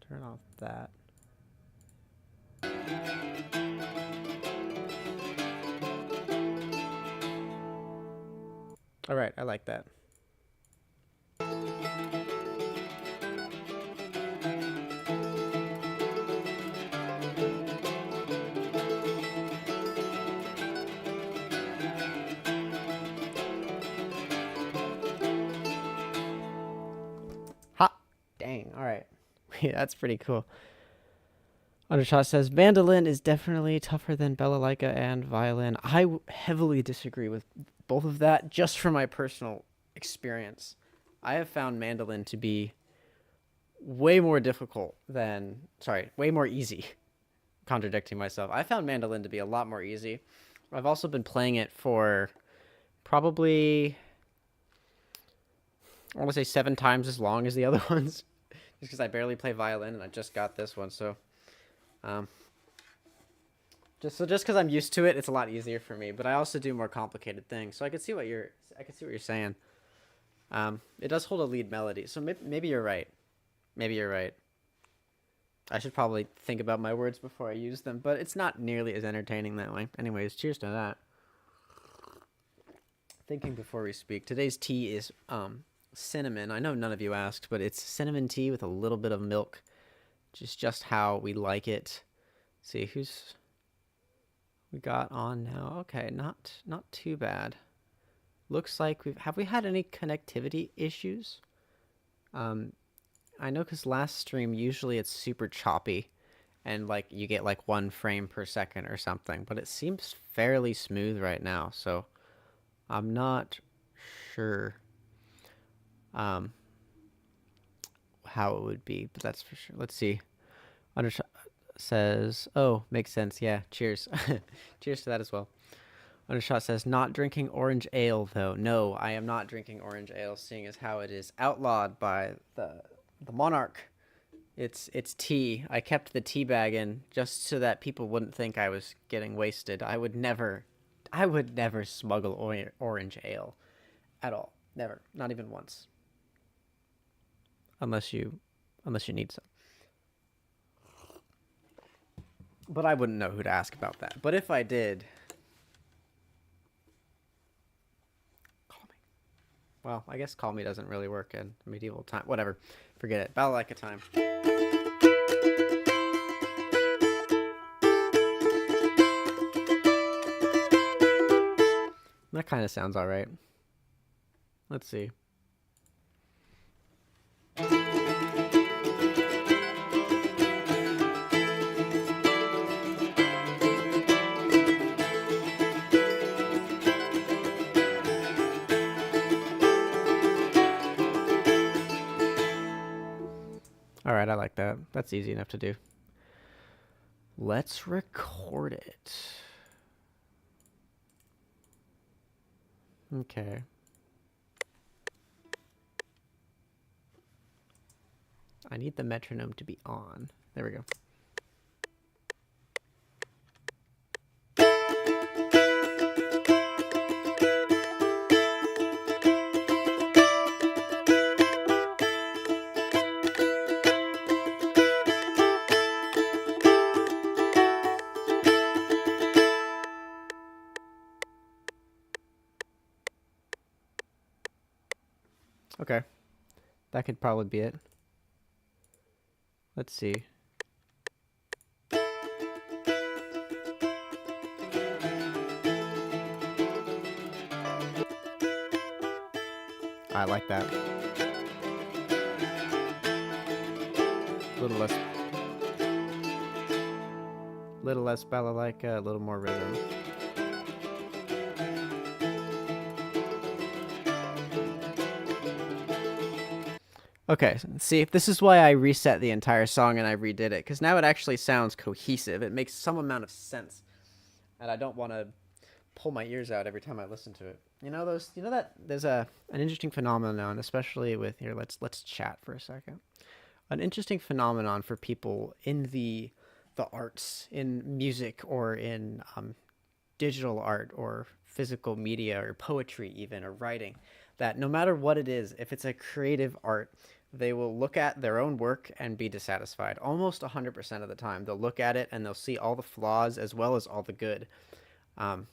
Turn off that. All right, I like that. Dang, all right. Yeah, that's pretty cool. Undershot says, Mandolin is definitely tougher than balalaika and violin. I heavily disagree with both of that, just from my personal experience. I have found mandolin to be way more difficult than, way more easy. Contradicting myself. I found mandolin to be a lot more easy. I've also been playing it for probably, I want to say 7 times as long as the other ones. Just because I barely play violin and I just got this one, so just because I'm used to it, it's a lot easier for me. But I also do more complicated things, so I can see what you're saying. It does hold a lead melody, so maybe you're right. Maybe you're right. I should probably think about my words before I use them, but it's not nearly as entertaining that way. Anyways, cheers to that. Thinking before we speak. Today's tea is cinnamon. I know none of you asked, but it's cinnamon tea with a little bit of milk. Just how we like it. Let's see who's we got on now. Okay, not too bad. Looks like have we had any connectivity issues? I know because last stream usually it's super choppy and like you get like 1 frame per second or something, but it seems fairly smooth right now, so I'm not sure how it would be, but that's for sure. Let's see. Undershot says, oh, makes sense. Yeah, cheers. Cheers to that as well. Undershot says, not drinking orange ale, though. No, I am not drinking orange ale, seeing as how it is outlawed by the monarch. It's tea. I kept the tea bag in just so that people wouldn't think I was getting wasted. I would never smuggle orange ale at all. Never. Not even once. Unless you need some. But I wouldn't know who to ask about that. But if I did, call me. Well, I guess Call Me doesn't really work in medieval time. Whatever. Forget it. Balalaika time. That kind of sounds all right. Let's see. All right, I like that. That's easy enough to do. Let's record it. Okay. I need the metronome to be on. There we go. Okay. That could probably be it. Let's see. I like that. A little less balalaika, a little more rhythm. Okay, see, this is why I reset the entire song and I redid it, because now it actually sounds cohesive. It makes some amount of sense, and I don't want to pull my ears out every time I listen to it. You know that there's an interesting phenomenon, especially with here. Let's chat for a second. An interesting phenomenon for people in the arts, in music, or in digital art, or physical media, or poetry, even, or writing, that no matter what it is, if it's a creative art, they will look at their own work and be dissatisfied. Almost 100% of the time, they'll look at it and they'll see all the flaws as well as all the good. And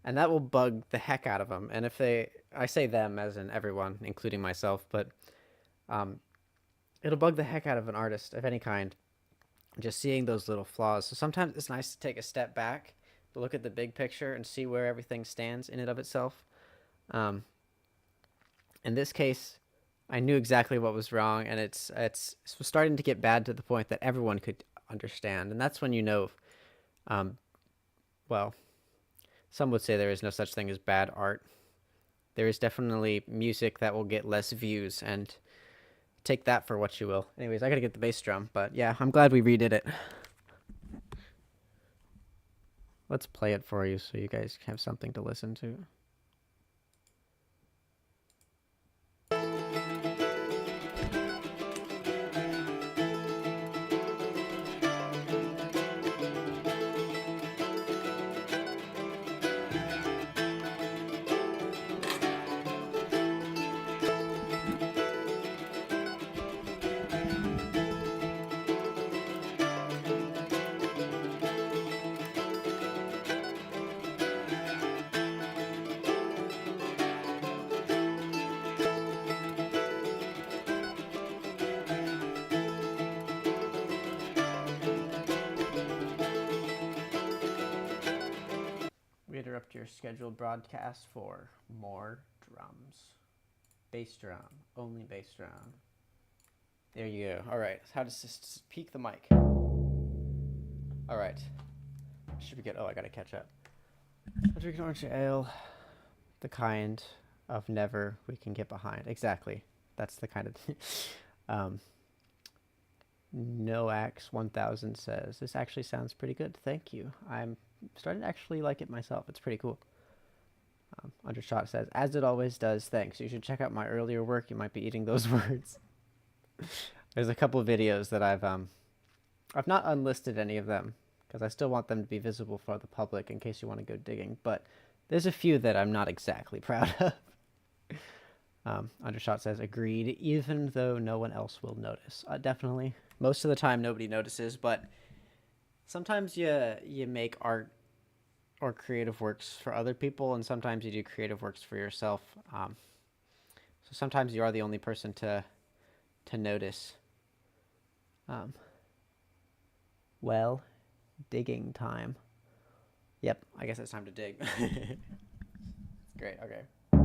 that will bug the heck out of them. And if I say them as in everyone, including myself, but it'll bug the heck out of an artist of any kind, just seeing those little flaws. So sometimes it's nice to take a step back, to look at the big picture and see where everything stands in and of itself. In this case, I knew exactly what was wrong, and it's starting to get bad to the point that everyone could understand. And that's when you know, well, some would say there is no such thing as bad art. There is definitely music that will get less views, and take that for what you will. Anyways, I gotta get the bass drum, but yeah, I'm glad we redid it. Let's play it for you so you guys have something to listen to. Interrupt your scheduled broadcast for more drums. Bass drum. Only bass drum. There you go. All right. How does this peak the mic? All right. Should we get... Oh, I got to catch up. I'm drinking orange ale. The kind of never we can get behind. Exactly. That's the kind of... Noax 1000 says, this actually sounds pretty good. Thank you. I'm starting to actually like it myself. It's pretty cool. Undershot says, as it always does, thanks. You should check out my earlier work. You might be eating those words. There's a couple of videos that I've not unlisted any of them because I still want them to be visible for the public in case you want to go digging. But there's a few that I'm not exactly proud of. Undershot says, agreed, even though no one else will notice. Definitely. Most of the time, nobody notices, but sometimes you make art or creative works for other people, and sometimes you do creative works for yourself. So sometimes you are the only person to notice. Well, digging time. Yep, I guess it's time to dig. Great, okay. All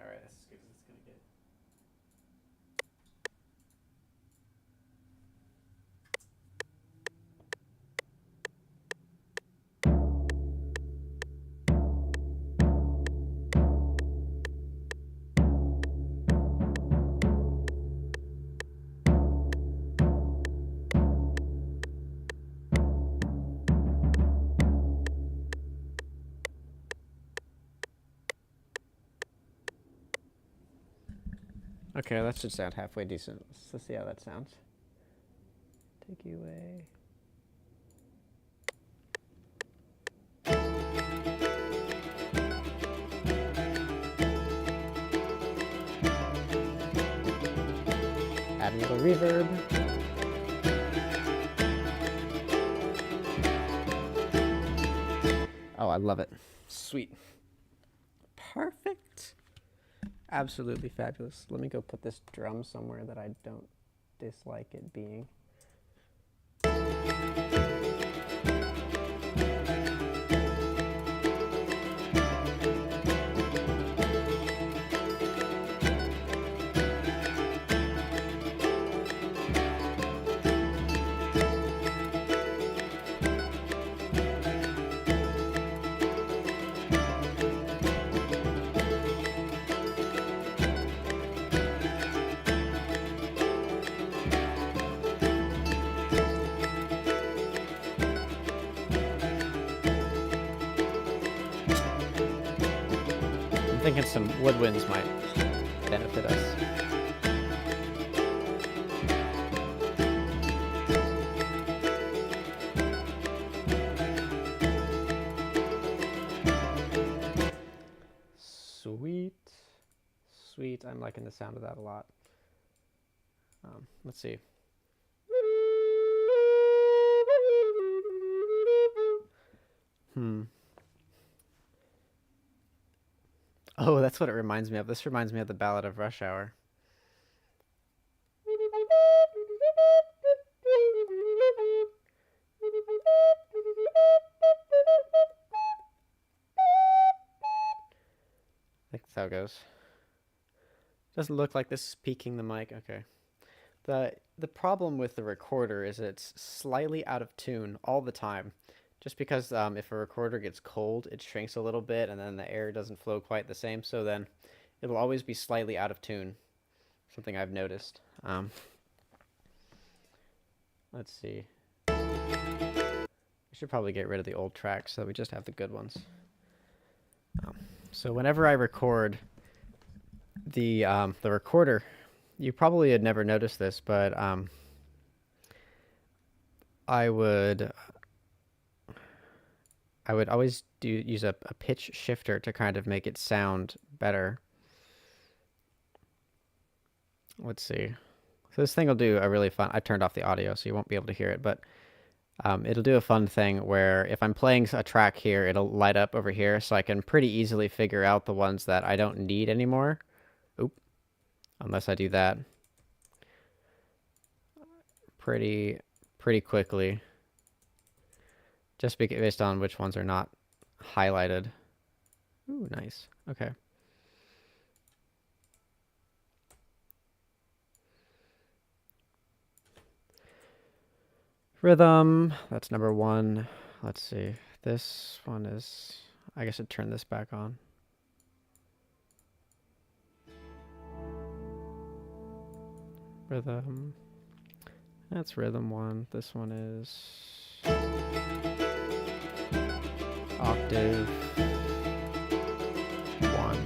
right, that's as good as it's gonna get. Okay, that should sound halfway decent. Let's see how that sounds. Take you away. Add a little reverb. Oh, I love it. Sweet. Perfect. Absolutely fabulous. Let me go put this drum somewhere that I don't dislike it being. I'm thinking some woodwinds might benefit us. Sweet. Sweet. I'm liking the sound of that a lot. Let's see. Oh, that's what it reminds me of. This reminds me of the Ballad of Rush Hour. I think that's how it goes. Doesn't look like this is peaking the mic. Okay. The problem with the recorder is it's slightly out of tune all the time. Just because if a recorder gets cold, it shrinks a little bit, and then the air doesn't flow quite the same, so then it'll always be slightly out of tune. Something I've noticed. Let's see. I should probably get rid of the old tracks so we just have the good ones. So whenever I record the recorder, you probably had never noticed this, but I would always use a pitch shifter to kind of make it sound better. Let's see. So this thing will do a really fun... I turned off the audio, so you won't be able to hear it, but it'll do a fun thing where if I'm playing a track here, it'll light up over here, so I can pretty easily figure out the ones that I don't need anymore. Oop. Unless I do that. Pretty quickly. Just based on which ones are not highlighted. Ooh, nice. Okay. Rhythm, that's number 1. Let's see. This one is... I guess I'd turn this back on. Rhythm. That's rhythm 1. This one is... Octave 1.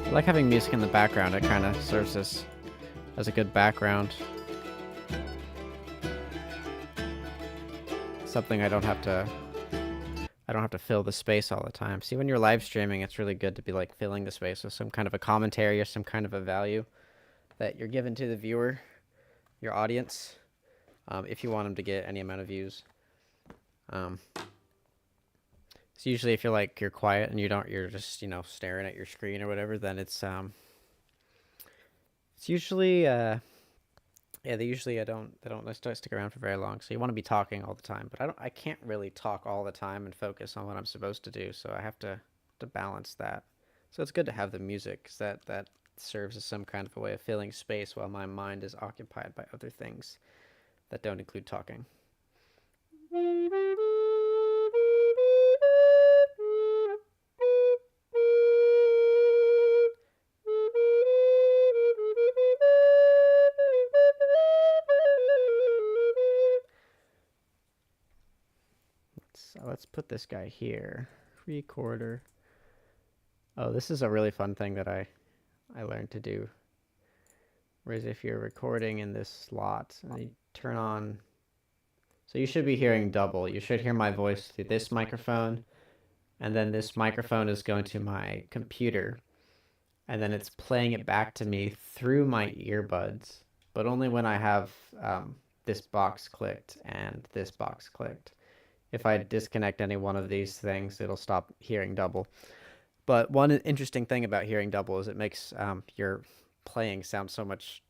I like having music in the background. It kind of serves this as a good background. Something I don't have to fill the space all the time. See, when you're live streaming, it's really good to be like filling the space with some kind of a commentary or some kind of a value that you're giving to the viewer, your audience, if you want them to get any amount of views. So usually if you're like, you're quiet and you're just, you know, staring at your screen or whatever, then it's usually, yeah, they usually don't stick around for very long. So you want to be talking all the time, but I can't really talk all the time and focus on what I'm supposed to do. So I have to balance that. So it's good to have the music, 'cause that serves as some kind of a way of filling space while my mind is occupied by other things that don't include talking. Let's put this guy here. Recorder. Oh, this is a really fun thing that I learned to do. Whereas if you're recording in this slot and you turn on, so you should be hearing double. You should hear my voice through this microphone, and then this microphone is going to my computer, and then it's playing it back to me through my earbuds, but only when I have this box clicked and this box clicked. If I disconnect any one of these things, it'll stop hearing double. But one interesting thing about hearing double is it makes your playing sound so much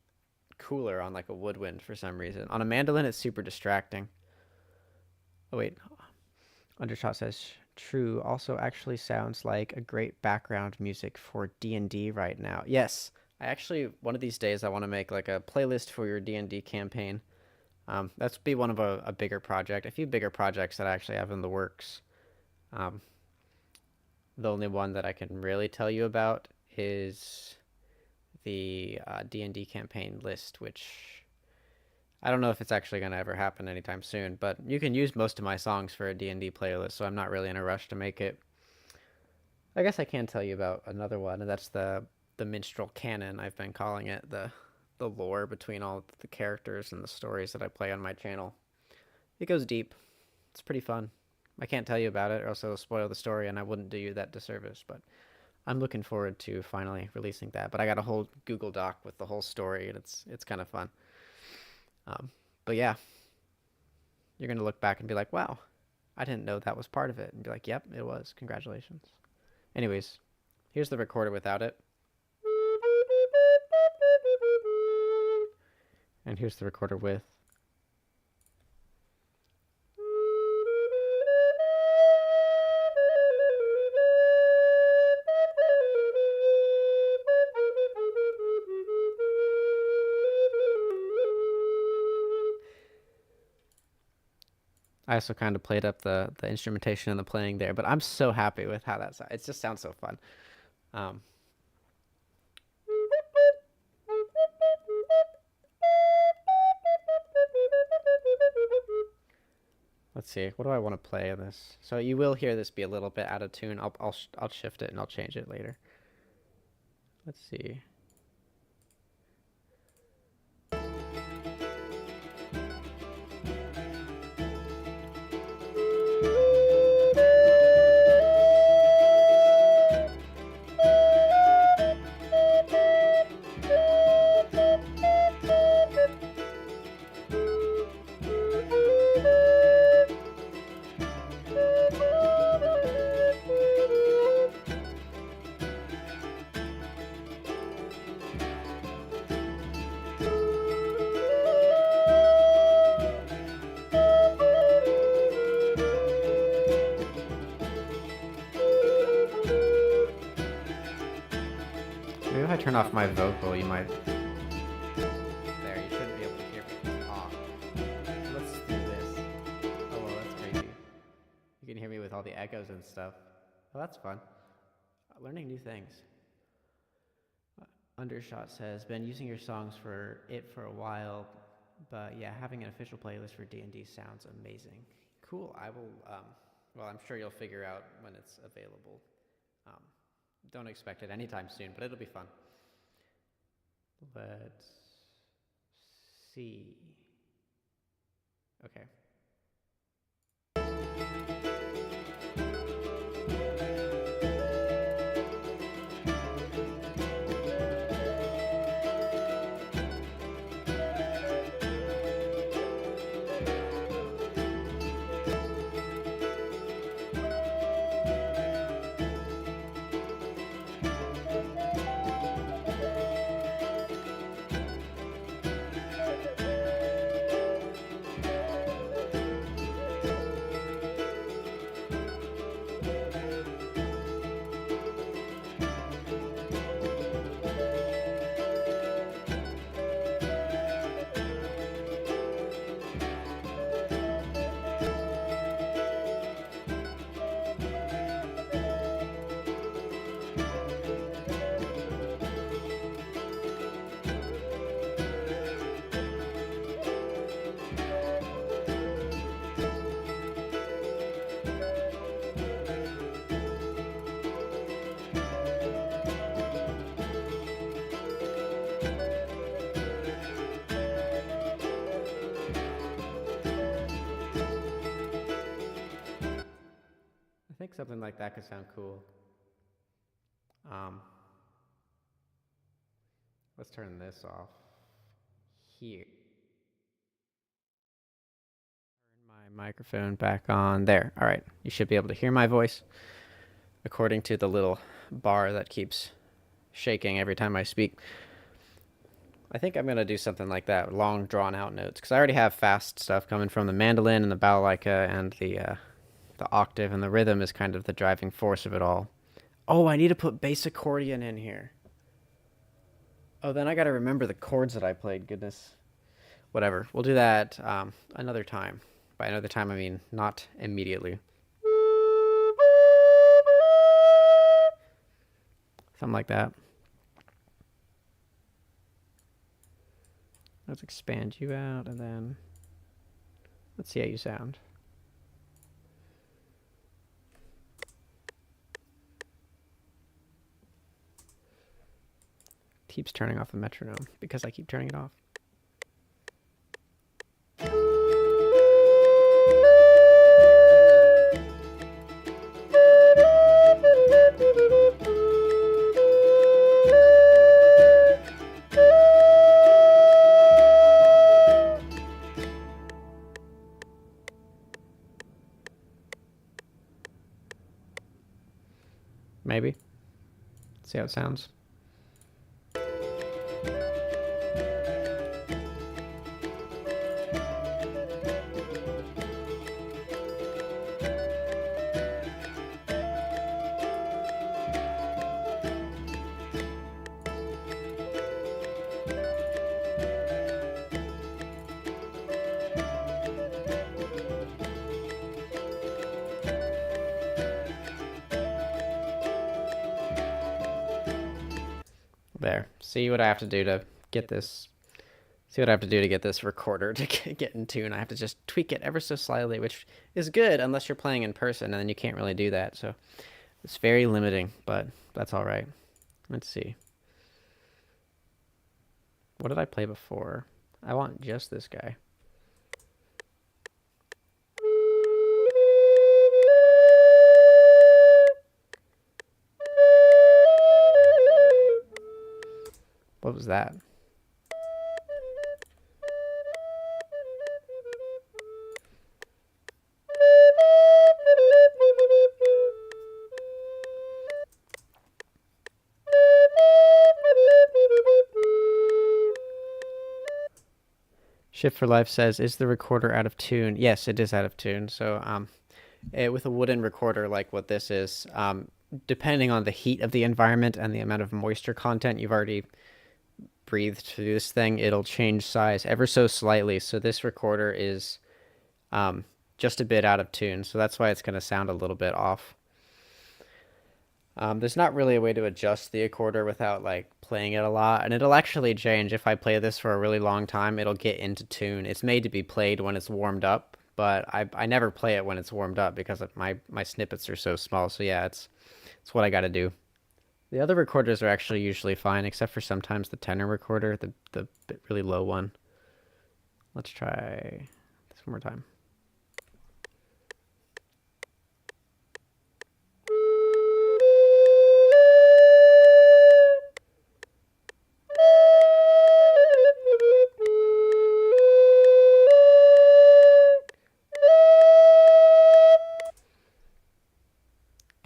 cooler on like a woodwind for some reason. On a mandolin, it's super distracting. Oh wait, Undershot says, true, also actually sounds like a great background music for D&D right now. Yes, I actually, one of these days I want to make like a playlist for your D&D campaign. That's be one of a bigger project, a few bigger projects that I actually have in the works. The only one that I can really tell you about is the D&D campaign list, which I don't know if it's actually going to ever happen anytime soon, but you can use most of my songs for a D&D playlist, so I'm not really in a rush to make it. I guess I can tell you about another one, and that's the Minstrel canon, I've been calling it, the lore between all the characters and the stories that I play on my channel. It goes deep. It's pretty fun. I can't tell you about it, or else it'll spoil the story, and I wouldn't do you that disservice, but I'm looking forward to finally releasing that. But I got a whole Google Doc with the whole story, and it's kind of fun. But yeah, you're going to look back and be like, wow, I didn't know that was part of it. And be like, yep, it was. Congratulations. Anyways, here's the recorder without it. And here's the recorder with. I also kind of played up the instrumentation and the playing there, but I'm so happy with how that sounds. It just sounds so fun. Let's see. What do I want to play in this? So you will hear this be a little bit out of tune. I'll shift it and I'll change it later. Let's see. Maybe if I turn off my vocal, you might... There, you shouldn't be able to hear me talk. Let's do this. Oh, well, that's crazy. You can hear me with all the echoes and stuff. Well, that's fun. Learning new things. Undershot says, been using your songs for a while, but yeah, having an official playlist for D&D sounds amazing. Cool. I will, well, I'm sure you'll figure out when it's available. Don't expect it anytime soon, but it'll be fun. Let's C. Okay. I think something like that could sound cool. Let's turn this off here. Turn my microphone back on there. All right, you should be able to hear my voice according to the little bar that keeps shaking every time I speak. I think I'm going to do something like that, long drawn out notes, because I already have fast stuff coming from the mandolin and the balalaika, and the octave, and the rhythm is kind of the driving force of it all. Oh, I need to put bass accordion in here. Oh, then I got to remember the chords that I played. Goodness. Whatever. We'll do that another time. By another time, I mean not immediately. Something like that. Let's expand you out, and then let's see how you sound. Keeps turning off the metronome because I keep turning it off. Maybe. See how it sounds. There. See what I have to do to get this. See what I have to do to get this recorder to get in tune. I have to just tweak it ever so slightly, which is good unless you're playing in person, and then you can't really do that. So it's very limiting, but that's all right. Let's see. What did I play before? I want just this guy. What was that? Shift for Life says, is the recorder out of tune? Yes, it is out of tune. So with a wooden recorder like what this is, depending on the heat of the environment and the amount of moisture content you've already breathed through this thing, it'll change size ever so slightly. So this recorder is just a bit out of tune. So that's why it's going to sound a little bit off. There's not really a way to adjust the accorder without like playing it a lot, and it'll actually change. If I play this for a really long time, it'll get into tune. It's made to be played when it's warmed up, but I never play it when it's warmed up because my snippets are so small. So yeah, it's what I got to do. The other recorders are actually usually fine, except for sometimes the tenor recorder, the really low one. Let's try this one more time.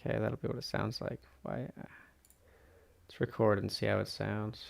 Okay, that'll be what it sounds like. Why? Let's record and see how it sounds.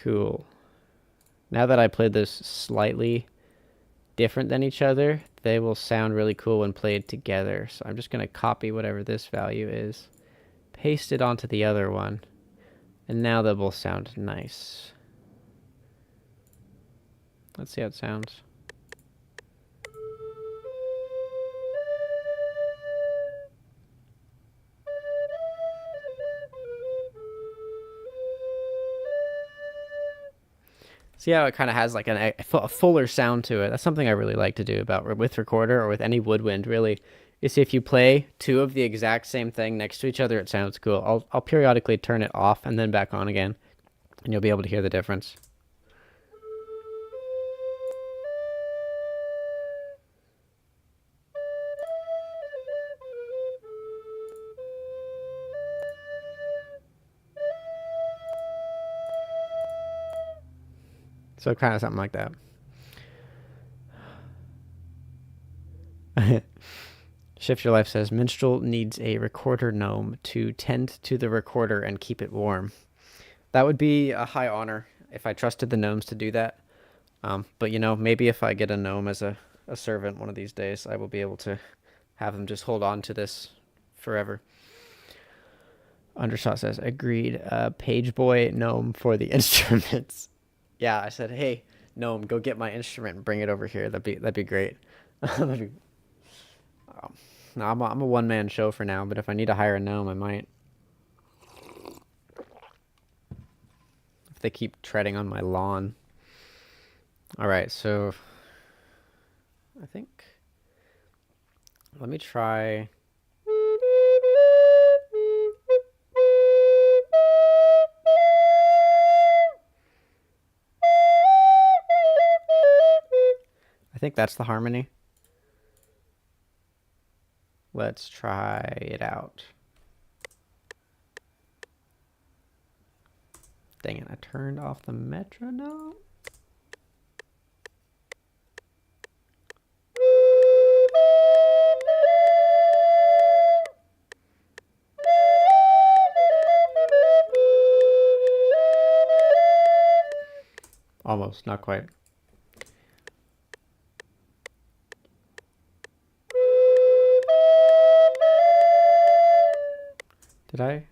Cool. Now that I played this slightly different than each other, they will sound really cool when played together. So I'm just going to copy whatever this value is, paste it onto the other one, and now they'll both sound nice. Let's see how it sounds. See how it kind of has like a fuller sound to it. That's something I really like to do with recorder or with any woodwind, really, is if you play two of the exact same thing next to each other, it sounds cool. I'll periodically turn it off and then back on again, and you'll be able to hear the difference. So kind of something like that. Shift Your Life says, Minstrel needs a recorder gnome to tend to the recorder and keep it warm. That would be a high honor if I trusted the gnomes to do that. But, you know, maybe if I get a gnome as a servant one of these days, I will be able to have them just hold on to this forever. Undershot says, agreed, page boy gnome for the instruments. Yeah, I said, hey, gnome, go get my instrument and bring it over here. That'd be great. No, I'm a one-man show for now, but if I need to hire a gnome, I might. If they keep treading on my lawn. All right, so I think, let me try. I think that's the harmony. Let's try it out. Dang it, I turned off the metronome. Almost, not quite. Did I?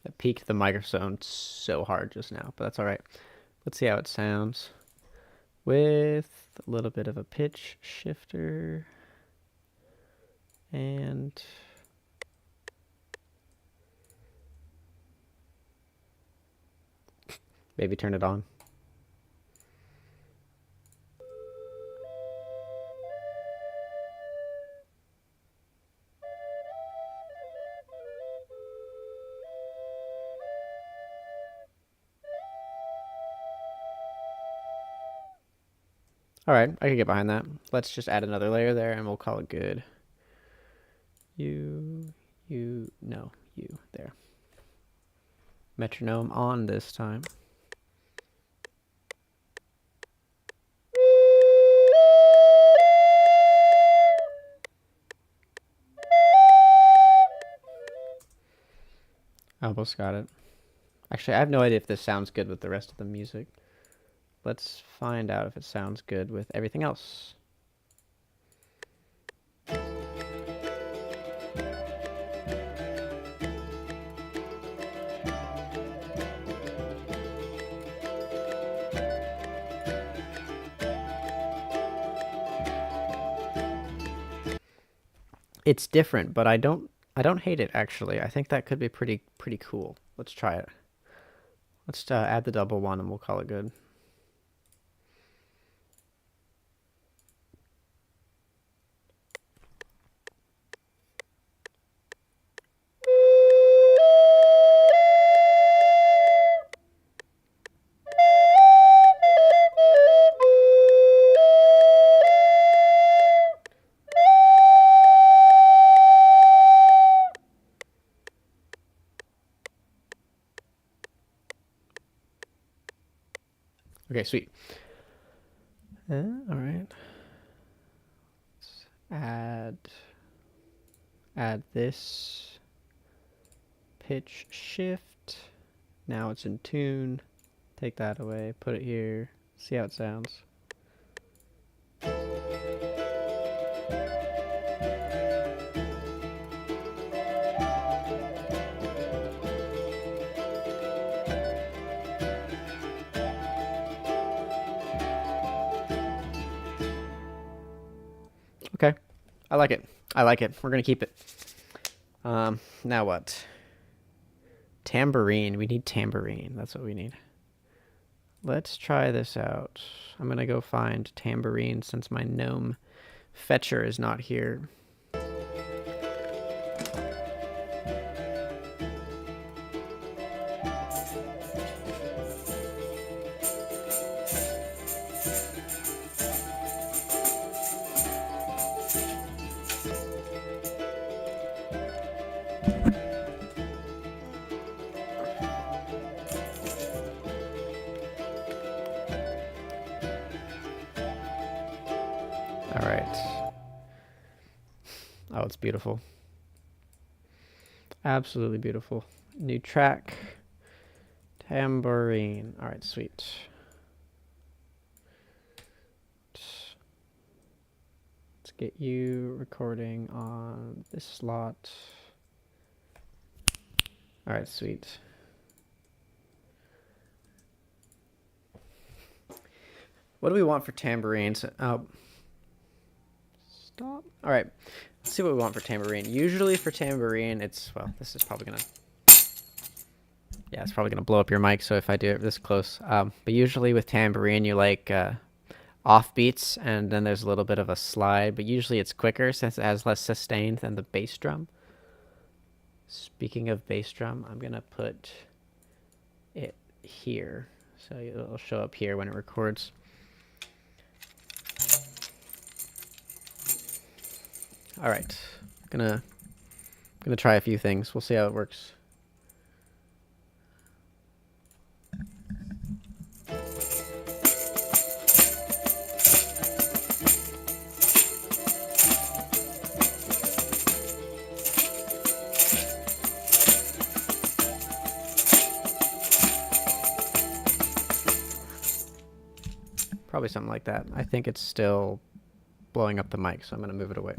That peaked the microphone so hard just now, but that's all right. Let's see how it sounds with a little bit of a pitch shifter and maybe turn it on. All right, I can get behind that. Let's just add another layer there and we'll call it good. No, you, there. Metronome on this time. Almost got it. Actually, I have no idea if this sounds good with the rest of the music. Let's find out if it sounds good with everything else. It's different, but I don't hate it actually. I think that could be pretty cool. Let's try it. Let's add the double one and we'll call it good. Okay, sweet. All right. Let's add this pitch shift. Now it's in tune. Take that away, put it here, see how it sounds. Okay, I like it. I like it. We're gonna keep it. Now what? Tambourine. We need tambourine. That's what we need. Let's try this out. I'm gonna go find tambourine since my gnome fetcher is not here. All right. Oh, it's beautiful. Absolutely beautiful. New track. Tambourine. All right, sweet. Let's get you recording on this slot. All right, sweet. What do we want for tambourines? Oh, stop. All right, let's see what we want for tambourine. Usually for tambourine, it's, well, this is probably gonna, yeah, it's probably gonna blow up your mic. So if I do it this close, but usually with tambourine, you like off beats, and then there's a little bit of a slide. But usually it's quicker since it has less sustain than the bass drum. Speaking of bass drum, I'm gonna put it here, so it'll show up here when it records. All right, gonna try a few things. We'll see how it works. Probably something like that. I think it's still blowing up the mic, so I'm gonna move it away.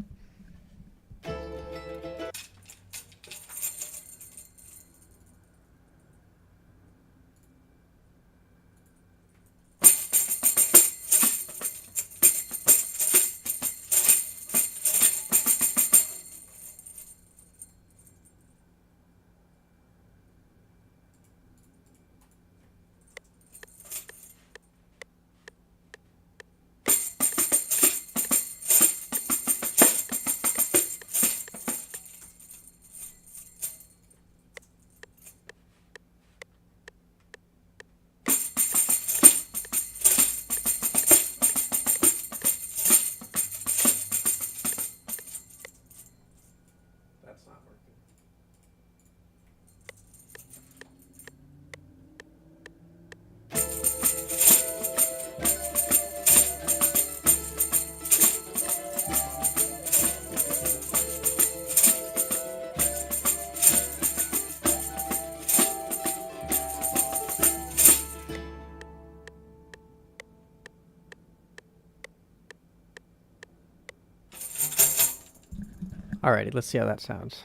Alrighty, let's see how that sounds.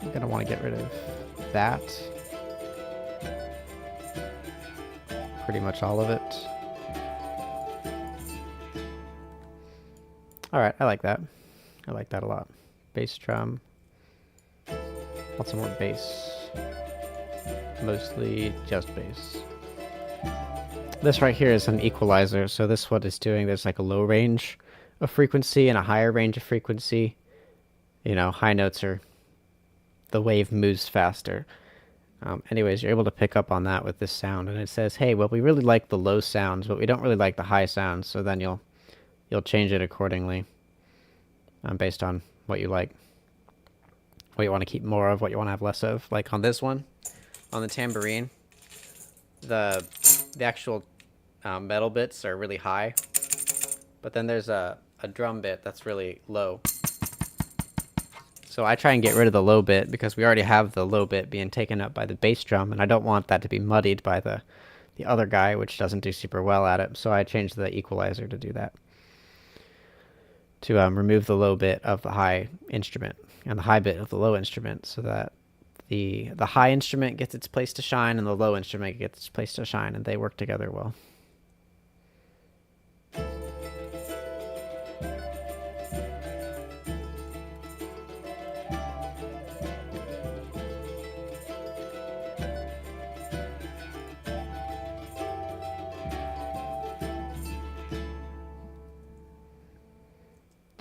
I'm gonna want to get rid of that. Pretty much all of it. Alright, I like that. I like that a lot. Bass drum. Lots more bass. Mostly just bass. This right here is an equalizer, so this what it's doing, there's like a low range of frequency and a higher range of frequency. You know, high notes are... the wave moves faster. Anyways, you're able to pick up on that with this sound, and it says, hey, well, we really like the low sounds, but we don't really like the high sounds, so then you'll change it accordingly, based on what you like, what you want to keep more of, what you want to have less of. Like on this one, on the tambourine, the actual metal bits are really high, but then there's a drum bit that's really low. So I try and get rid of the low bit because we already have the low bit being taken up by the bass drum, and I don't want that to be muddied by the other guy, which doesn't do super well at it. So I changed the equalizer to do that, to remove the low bit of the high instrument and the high bit of the low instrument, so that the high instrument gets its place to shine and the low instrument gets its place to shine, and they work together well.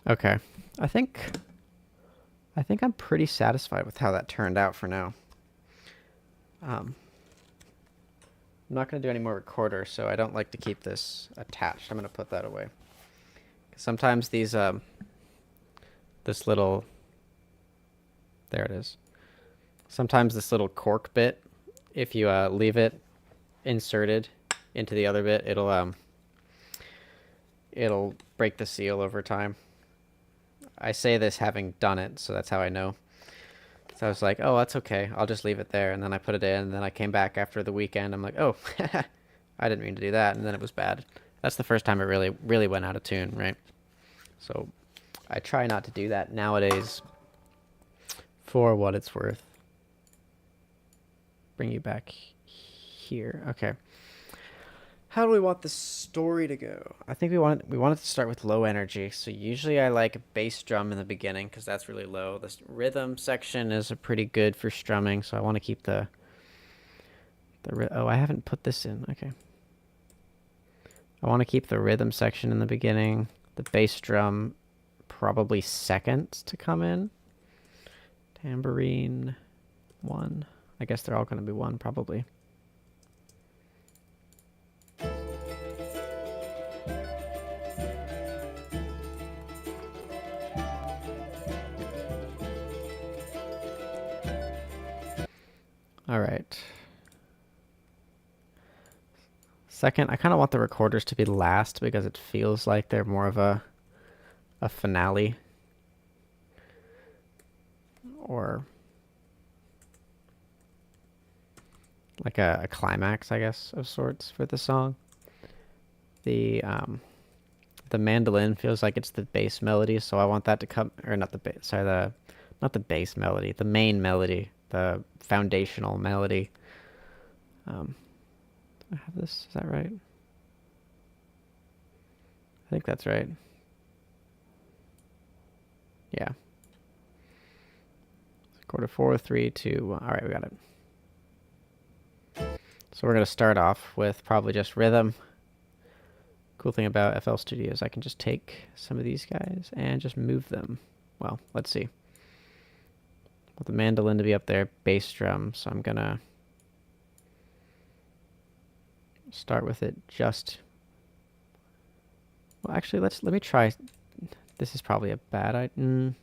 Okay, I think I'm pretty satisfied with how that turned out for now. I'm not going to do any more recorder, so I don't like to keep this attached. I'm going to put that away. Sometimes these, this little, there it is. Sometimes this little cork bit, if you leave it inserted into the other bit, it'll break the seal over time. I say this having done it, so that's how I know. So I was like, oh, that's okay. I'll just leave it there. And then I put it in, and then I came back after the weekend. I'm like, oh, I didn't mean to do that. And then it was bad. That's the first time it really went out of tune, right? So I try not to do that nowadays, for what it's worth. Bring you back here. Okay. How do we want the story to go? I think we want it to start with low energy. So usually I like a bass drum in the beginning because that's really low. This rhythm section is pretty good for strumming, so I want to keep the oh, I haven't put this in. Okay. I want to keep the rhythm section in the beginning. The bass drum probably second to come in. Tambourine 1. I guess they're all going to be 1 probably. All right. Second, I kind of want the recorders to be last because it feels like they're more of a finale, or like a climax, I guess, of sorts for the song. The mandolin feels like it's the bass melody, so I want that to come, or not the bass, sorry, not the bass melody, the main melody, the foundational melody. I have this, is that right? I think that's right. Yeah. Quarter 4, 3, 2, 1. All right, we got it. So we're going to start off with probably just rhythm. Cool thing about FL Studio is I can just take some of these guys and just move them. Well, let's see. I want the mandolin to be up there, bass drum, so I'm going to start with it just... Well, actually, let me try... This is probably a bad idea.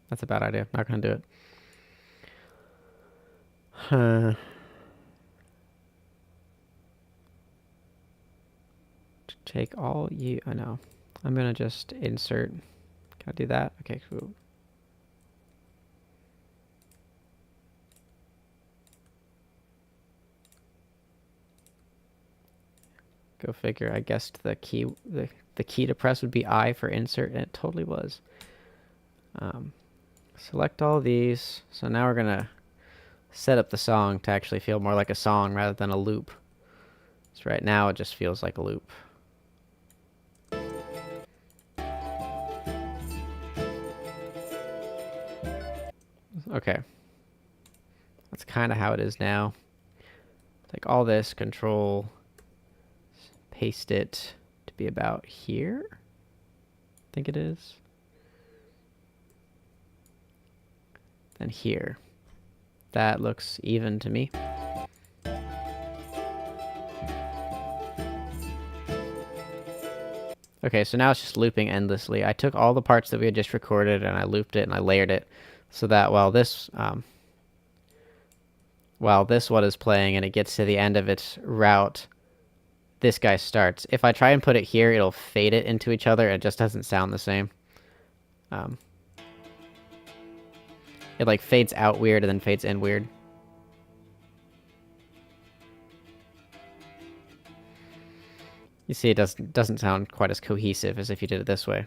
That's a bad idea. I'm not going to do it. Take all you... I know. I'm going to just insert... Can I do that? Okay, cool. Go figure. I guessed the key to press would be I for insert, and it totally was. Select all these. So now we're gonna set up the song to actually feel more like a song rather than a loop. So right now it just feels like a loop. Okay. That's kind of how it is now. Take all this, control, paste it to be about here. I think it is. Then here. That looks even to me. Okay, so now it's just looping endlessly. I took all the parts that we had just recorded and I looped it and I layered it so that while this one is playing and it gets to the end of its route, this guy starts. If I try and put it here, it'll fade it into each other. It just doesn't sound the same. It like fades out weird and then fades in weird. You see, it doesn't sound quite as cohesive as if you did it this way.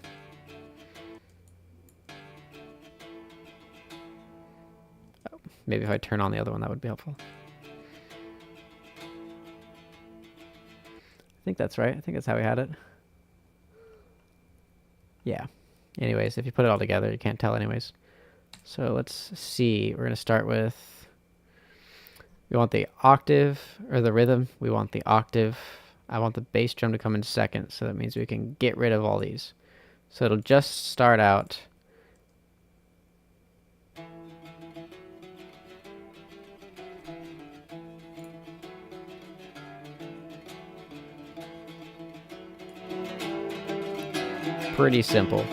Oh, maybe if I turn on the other one, that would be helpful. I think that's right. I think that's how we had it. Yeah. Anyways, if you put it all together, you can't tell anyways. So let's see. We're going to start with... We want the octave, or the rhythm. We want the octave. I want the bass drum to come in second, so that means we can get rid of all these. So it'll just start out... pretty simple.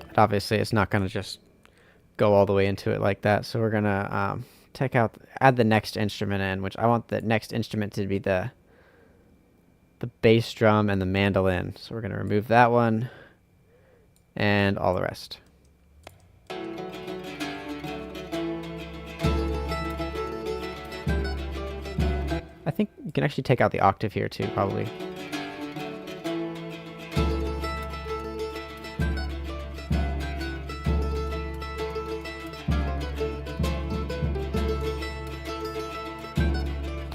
But obviously, it's not going to just go all the way into it like that. So we're going to add the next instrument in, which I want the next instrument to be the bass drum and the mandolin. So we're going to remove that one and all the rest. I think you can actually take out the octave here too, probably.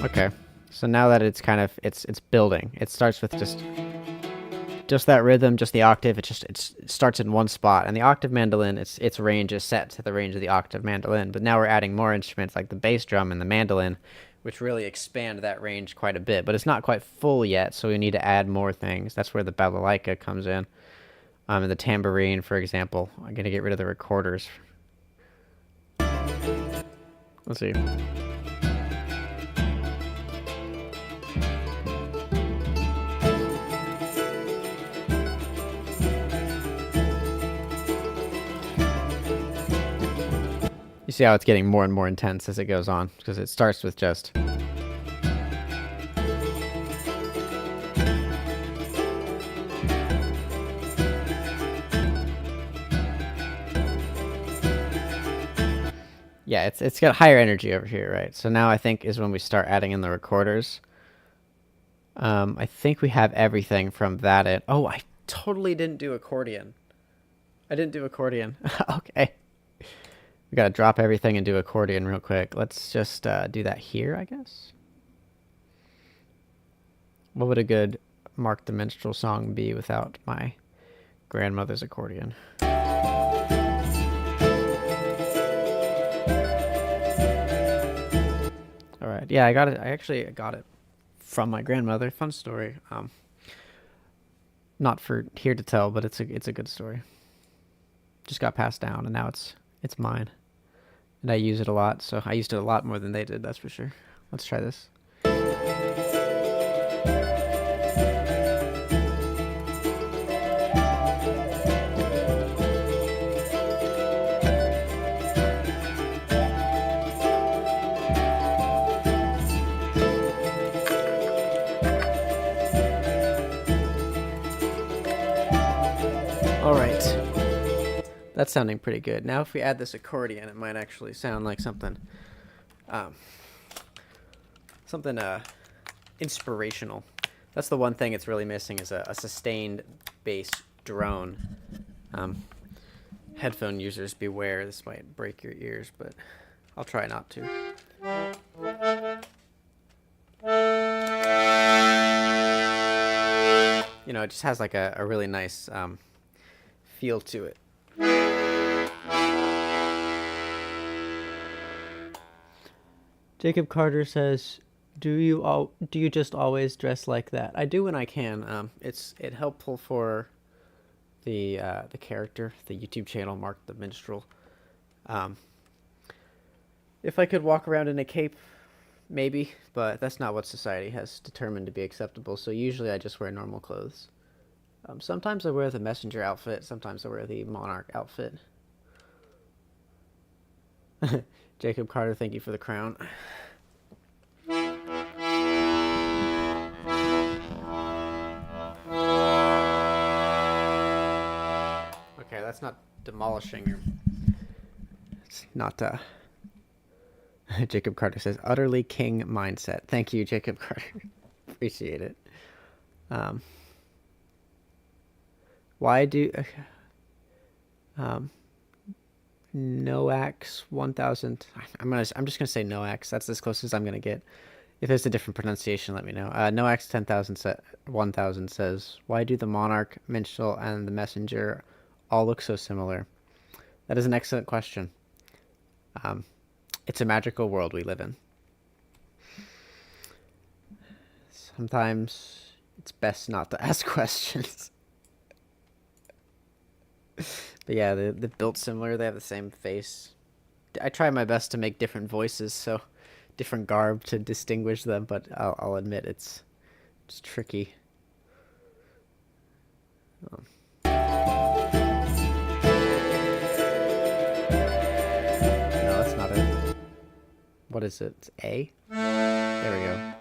Okay, so now that it's kind of it's building. It starts with just that rhythm, just the octave. It starts in one spot, and the octave mandolin, its range is set to the range of the octave mandolin. But now we're adding more instruments like the bass drum and the mandolin, which really expand that range quite a bit. But it's not quite full yet, so we need to add more things. That's where the balalaika comes in. And the tambourine, for example. I'm going to get rid of the recorders. Let's see. You see how it's getting more and more intense as it goes on, because it starts with just... Yeah, it's got higher energy over here, right? So now I think is when we start adding in the recorders. I think we have everything from that in. Oh, I totally didn't do accordion. I didn't do accordion. Okay. We gotta drop everything and do accordion real quick. Let's just do that here, I guess. What would a good Mark the Minstrel song be without my grandmother's accordion? Alright, yeah, I got it. I actually got it from my grandmother. Fun story. Not for here to tell, but it's a good story. Just got passed down, and now it's mine. And I use it a lot, so I used it a lot more than they did, that's for sure. Let's try this. That's sounding pretty good. Now if we add this accordion, it might actually sound like something inspirational. That's the one thing it's really missing, is a sustained bass drone. Headphone users beware, this might break your ears, but I'll try not to. You know, it just has like a really nice feel to it. Jacob Carter says, do you just always dress like that? I do when I can. It's helpful for the character, the YouTube channel, Mark the Minstrel. If I could walk around in a cape, maybe, but that's not what society has determined to be acceptable, so usually I just wear normal clothes. Sometimes I wear the messenger outfit, sometimes I wear the monarch outfit. Jacob Carter, thank you for the crown. Okay, that's not demolishing your... It's not, Jacob Carter says, utterly king mindset. Thank you, Jacob Carter. Appreciate it. Why do... Noax 1000. I'm just gonna say Noax. That's as close as I'm gonna get. If there's a different pronunciation, let me know. Noax 10,000 says, why do the monarch, minstrel, and the messenger all look so similar? That is an excellent question. It's a magical world we live in. Sometimes it's best not to ask questions. But yeah, they're built similar. They have the same face. I try my best to make different voices, so different garb to distinguish them, but I'll admit it's tricky. No, that's not it. What is it? It's A? There we go.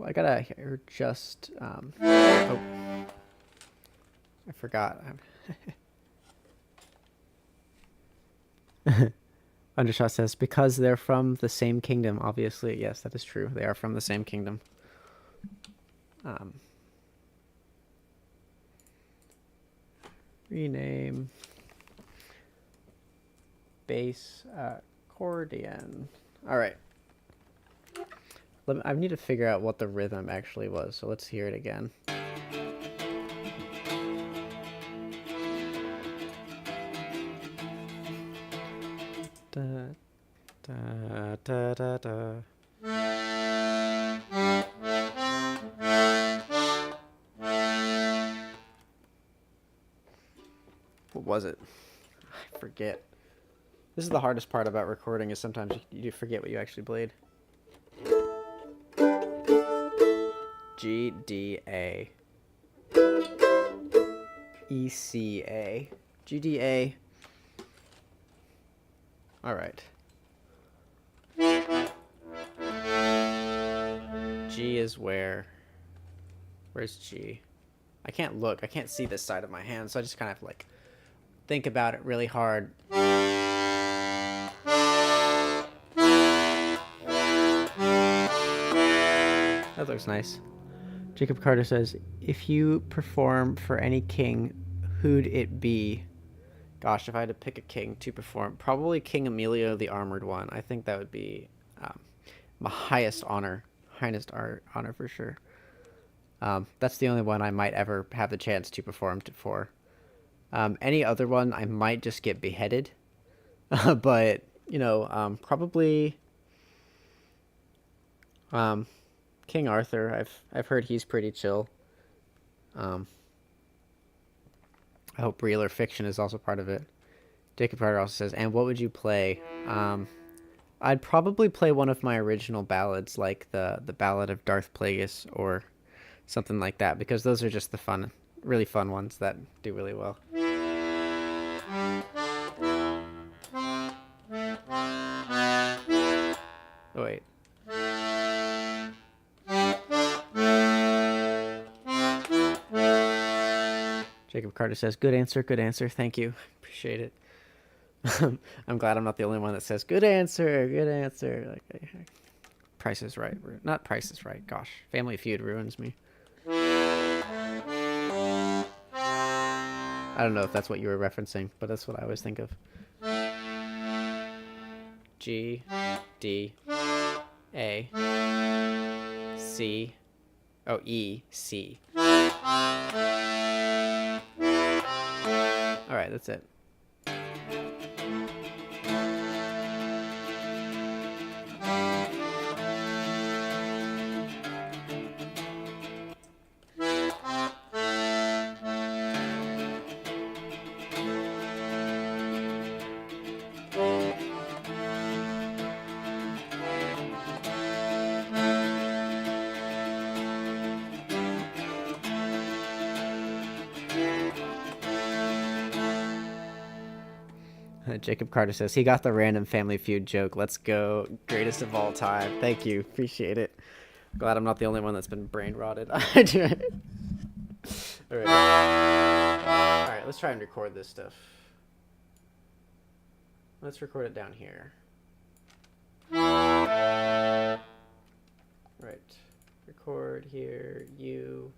I gotta hear just, oh, I forgot. Undershot says, because they're from the same kingdom, obviously. Yes, that is true. They are from the same kingdom. Rename. Bass accordion. All right. I need to figure out what the rhythm actually was, so let's hear it again. Da, da, da, da, da. What was it? I forget. This is the hardest part about recording, is sometimes you forget what you actually played. G, D, A. E, C, A. G, D, A. All right. G is where? Where's G? I can't look. I can't see this side of my hand, so I just kind of like think about it really hard. That looks nice. Jacob Carter says, if you perform for any king, who'd it be? Gosh, if I had to pick a king to perform, probably King Emilio the Armored One. I think that would be my highest honor for sure. That's the only one I might ever have the chance to perform for. Any other one, I might just get beheaded. But, you know, probably King Arthur. I've heard he's pretty chill. I hope real or fiction is also part of it. Jacob Carter also says, and what would you play? I'd probably play one of my original ballads, like the Ballad of Darth Plagueis or something like that, because those are just the really fun ones that do really well. Oh, wait. Jacob Carter says, good answer, good answer. Thank you. Appreciate it. I'm glad I'm not the only one that says, good answer, good answer. Like, Price is Right. Not Price is Right. Gosh, Family Feud ruins me. I don't know if that's what you were referencing, but that's what I always think of. G, D, A, C, oh, E, C. All right, that's it. Jacob Carter says, he got the random Family Feud joke. Let's go. Greatest of all time. Thank you. Appreciate it. Glad I'm not the only one that's been brain rotted. All right. All right, let's try and record this stuff. Let's record it down here. Right. Record here. You.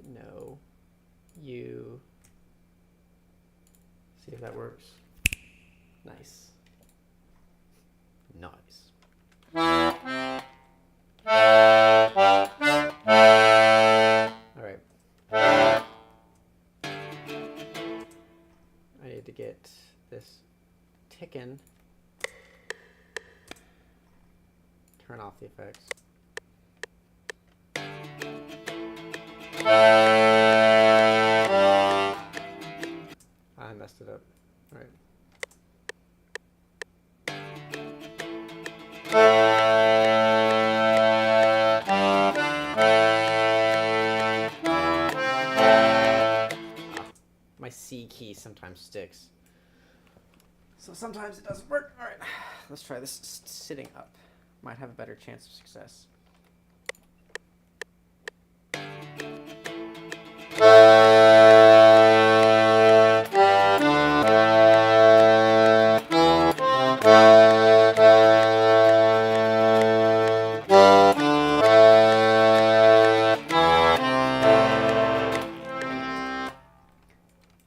No. You. See if that works. Nice. Nice. All right. I need to get this ticking. Turn off the effects. I messed it up. All right. My C key sometimes sticks. So sometimes it doesn't work. All right. Let's try this sitting up. Might have a better chance of success.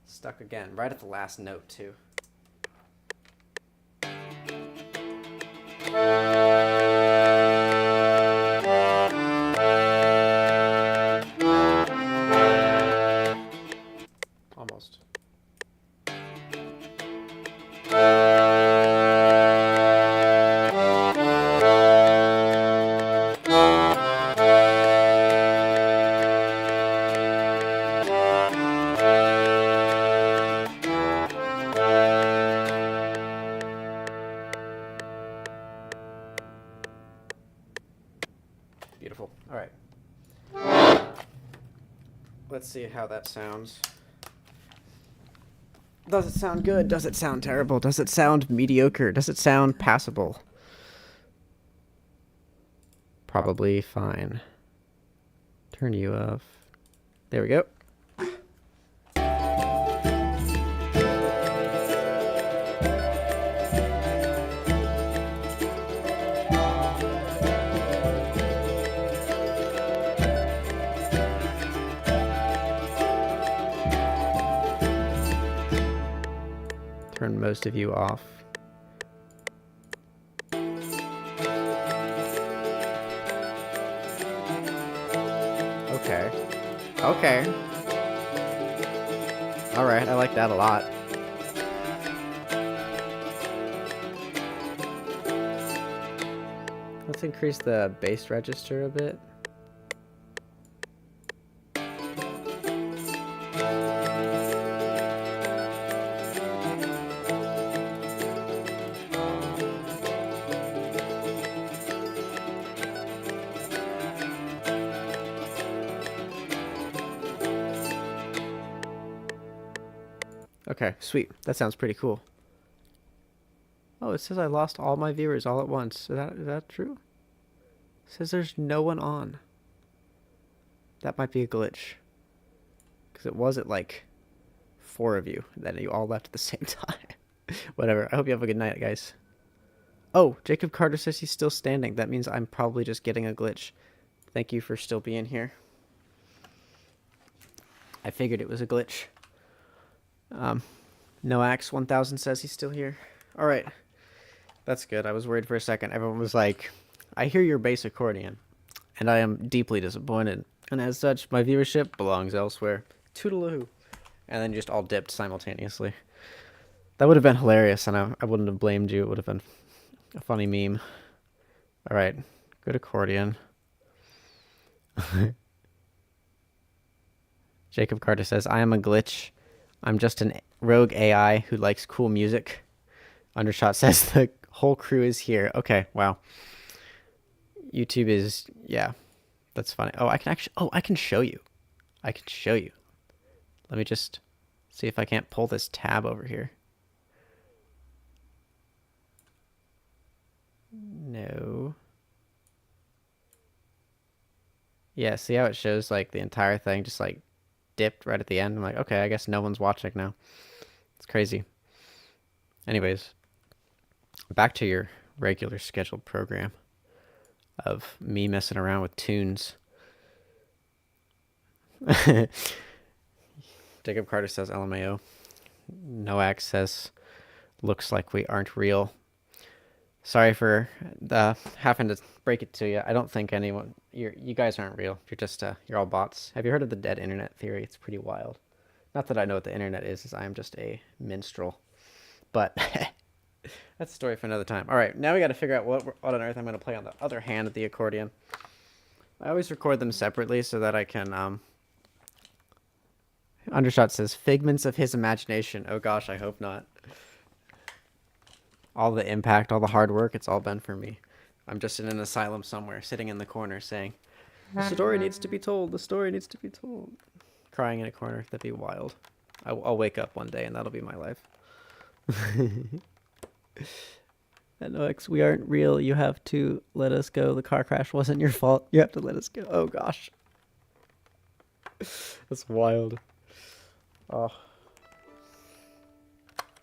Stuck again, right at the last note too. Almost. Beautiful. All right. Let's see how that sounds. Does it sound good? Does it sound terrible? Does it sound mediocre? Does it sound passable? Probably fine. Turn you off. There we go. Turn most of you off. Okay. Okay. All right, I like that a lot. Let's increase the bass register a bit. Okay, sweet. That sounds pretty cool. Oh, it says I lost all my viewers all at once. Is that true? It says there's no one on. That might be a glitch. Because it was at like 4 of you. Then you all left at the same time. Whatever. I hope you have a good night, guys. Oh, Jacob Carter says he's still standing. That means I'm probably just getting a glitch. Thank you for still being here. I figured it was a glitch. Noax 1000 says he's still here. All right. That's good. I was worried for a second. Everyone was like, I hear your bass accordion, and I am deeply disappointed. And as such, my viewership belongs elsewhere. Toodaloo. And then just all dipped simultaneously. That would have been hilarious, and I wouldn't have blamed you. It would have been a funny meme. All right. Good accordion. Jacob Carter says, I am a glitch. I'm just an rogue AI who likes cool music. Undershot says the whole crew is here. Okay, wow. YouTube is, yeah, that's funny. Oh, I can show you. I can show you. Let me just see if I can't pull this tab over here. No. Yeah, see how it shows like the entire thing just like dipped right at the end? I'm like, okay, I guess no one's watching now. It's crazy. Anyways, back to your regular scheduled program of me messing around with tunes. Jacob Carter says LMAO. Noax says, looks like we aren't real. Sorry for having to break it to you. I don't think anyone, you guys aren't real. You're just, you're all bots. Have you heard of the dead internet theory? It's pretty wild. Not that I know what the internet is I am just a minstrel. But that's a story for another time. All right, now we got to figure out what on earth I'm going to play on the other hand of the accordion. I always record them separately so that I can, Undershot says, figments of his imagination. Oh gosh, I hope not. All the impact, all the hard work, it's all been for me. I'm just in an asylum somewhere, sitting in the corner saying, the story needs to be told, the story needs to be told. Crying in a corner, that'd be wild. I'll wake up one day and that'll be my life. NOX, we aren't real. You have to let us go. The car crash wasn't your fault. You have to let us go. Oh gosh. That's wild. Oh.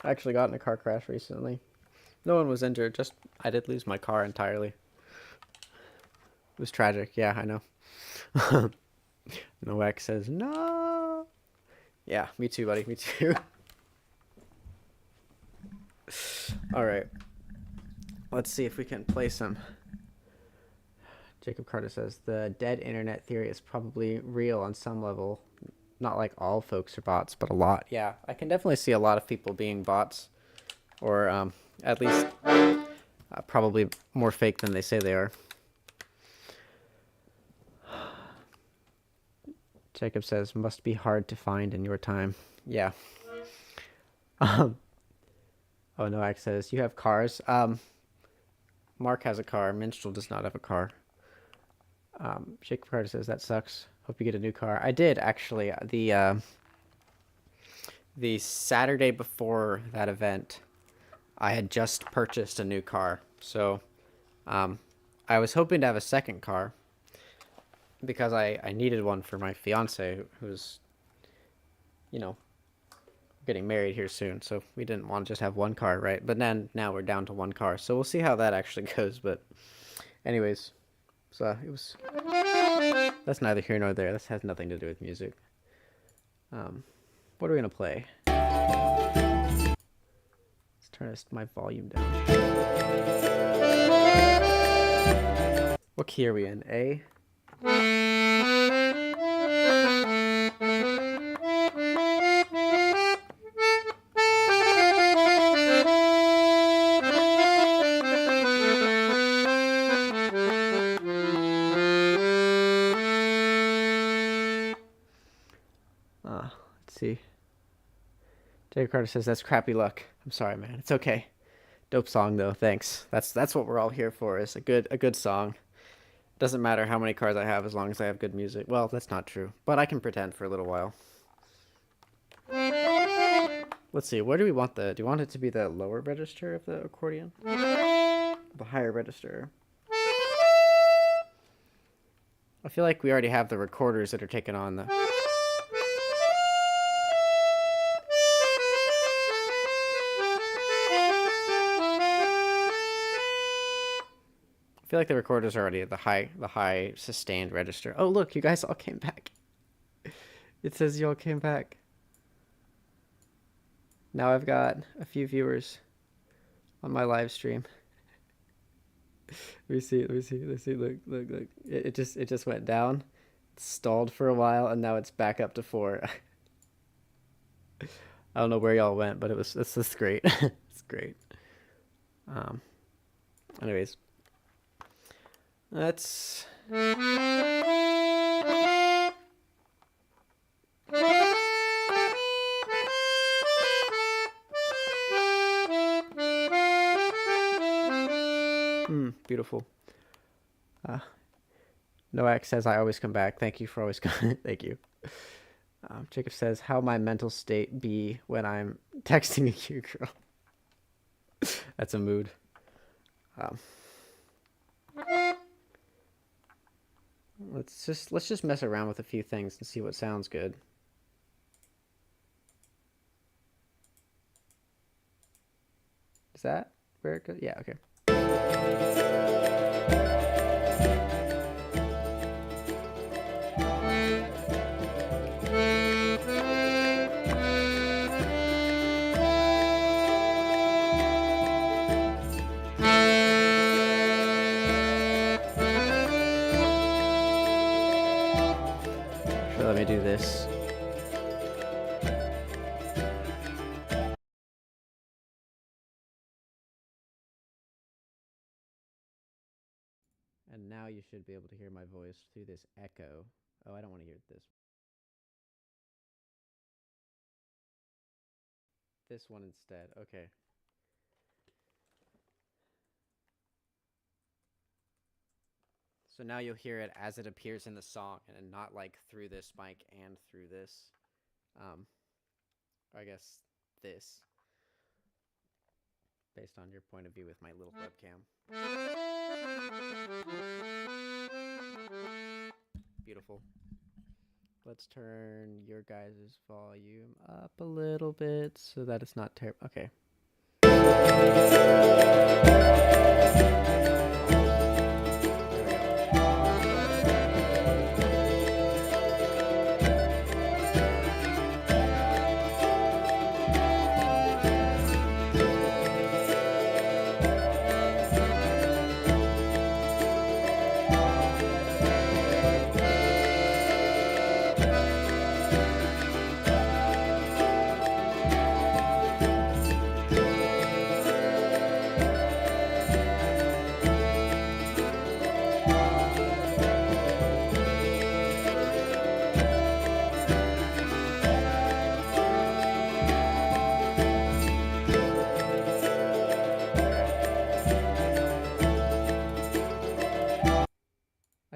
I actually got in a car crash recently. No one was injured, just I did lose my car entirely. It was tragic, yeah, I know. Noax says, no. Yeah, me too, buddy, me too. Alright. Let's see if we can play some. Jacob Carter says, the dead internet theory is probably real on some level. Not like all folks are bots, but a lot. Yeah, I can definitely see a lot of people being bots. Or, at least, probably more fake than they say they are. Jacob says, must be hard to find in your time. Yeah. Oh, Noax says, you have cars. Mark has a car. Minstrel does not have a car. Jacob Carter says, that sucks. Hope you get a new car. I did, actually. The Saturday before that event, I had just purchased a new car. So I was hoping to have a second car because I needed one for my fiance who's, you know, getting married here soon. So we didn't want to just have one car, right? But then now we're down to one car. So we'll see how that actually goes. But anyways, so it was... That's neither here nor there. This has nothing to do with music. What are we going to play? Let's turn my volume down. What key are we in? A? Let's see. Jacob Carter says, that's crappy luck. I'm sorry, man. It's okay. Dope song, though. Thanks. That's what we're all here for, is a good song. Doesn't matter how many cars I have as long as I have good music. Well, that's not true. But I can pretend for a little while. Let's see. Where do we want do you want it to be the lower register of the accordion? The higher register. I feel like we already have the recorders that are taking on the... feel like the recorder's already at the high sustained register. Oh, look, you guys all came back. It says you all came back. Now I've got a few viewers on my live stream. Let me see. Look. It just went down. It stalled for a while, and now it's back up to 4. I don't know where y'all went, but it's just great. It's great. Anyways, let's. Beautiful. Noack says, I always come back. Thank you for always coming. Thank you. Jacob says, how my mental state be when I'm texting a cute girl. That's a mood. Let's just mess around with a few things and see what sounds good. Is that where it goes? Yeah, okay. So let me do this. And now you should be able to hear my voice through this echo. Oh, I don't want to hear this. This one instead. Okay. So now you'll hear it as it appears in the song and not like through this mic and through this. I guess this. Based on your point of view with my little webcam. Beautiful. Let's turn your guys' volume up a little bit so that it's not terrible. Okay.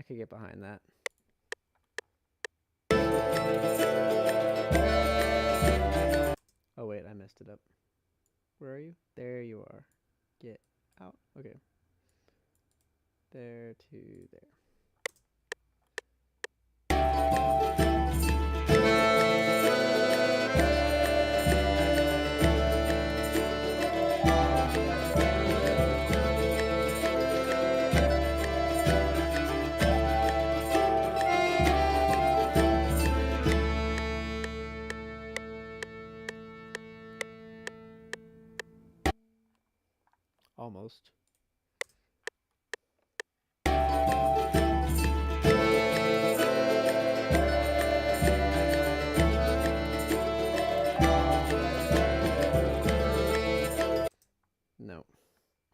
Could get behind that. Oh wait, I messed it up. Where are you? There you are. Get out. Okay. There to there. Almost. No.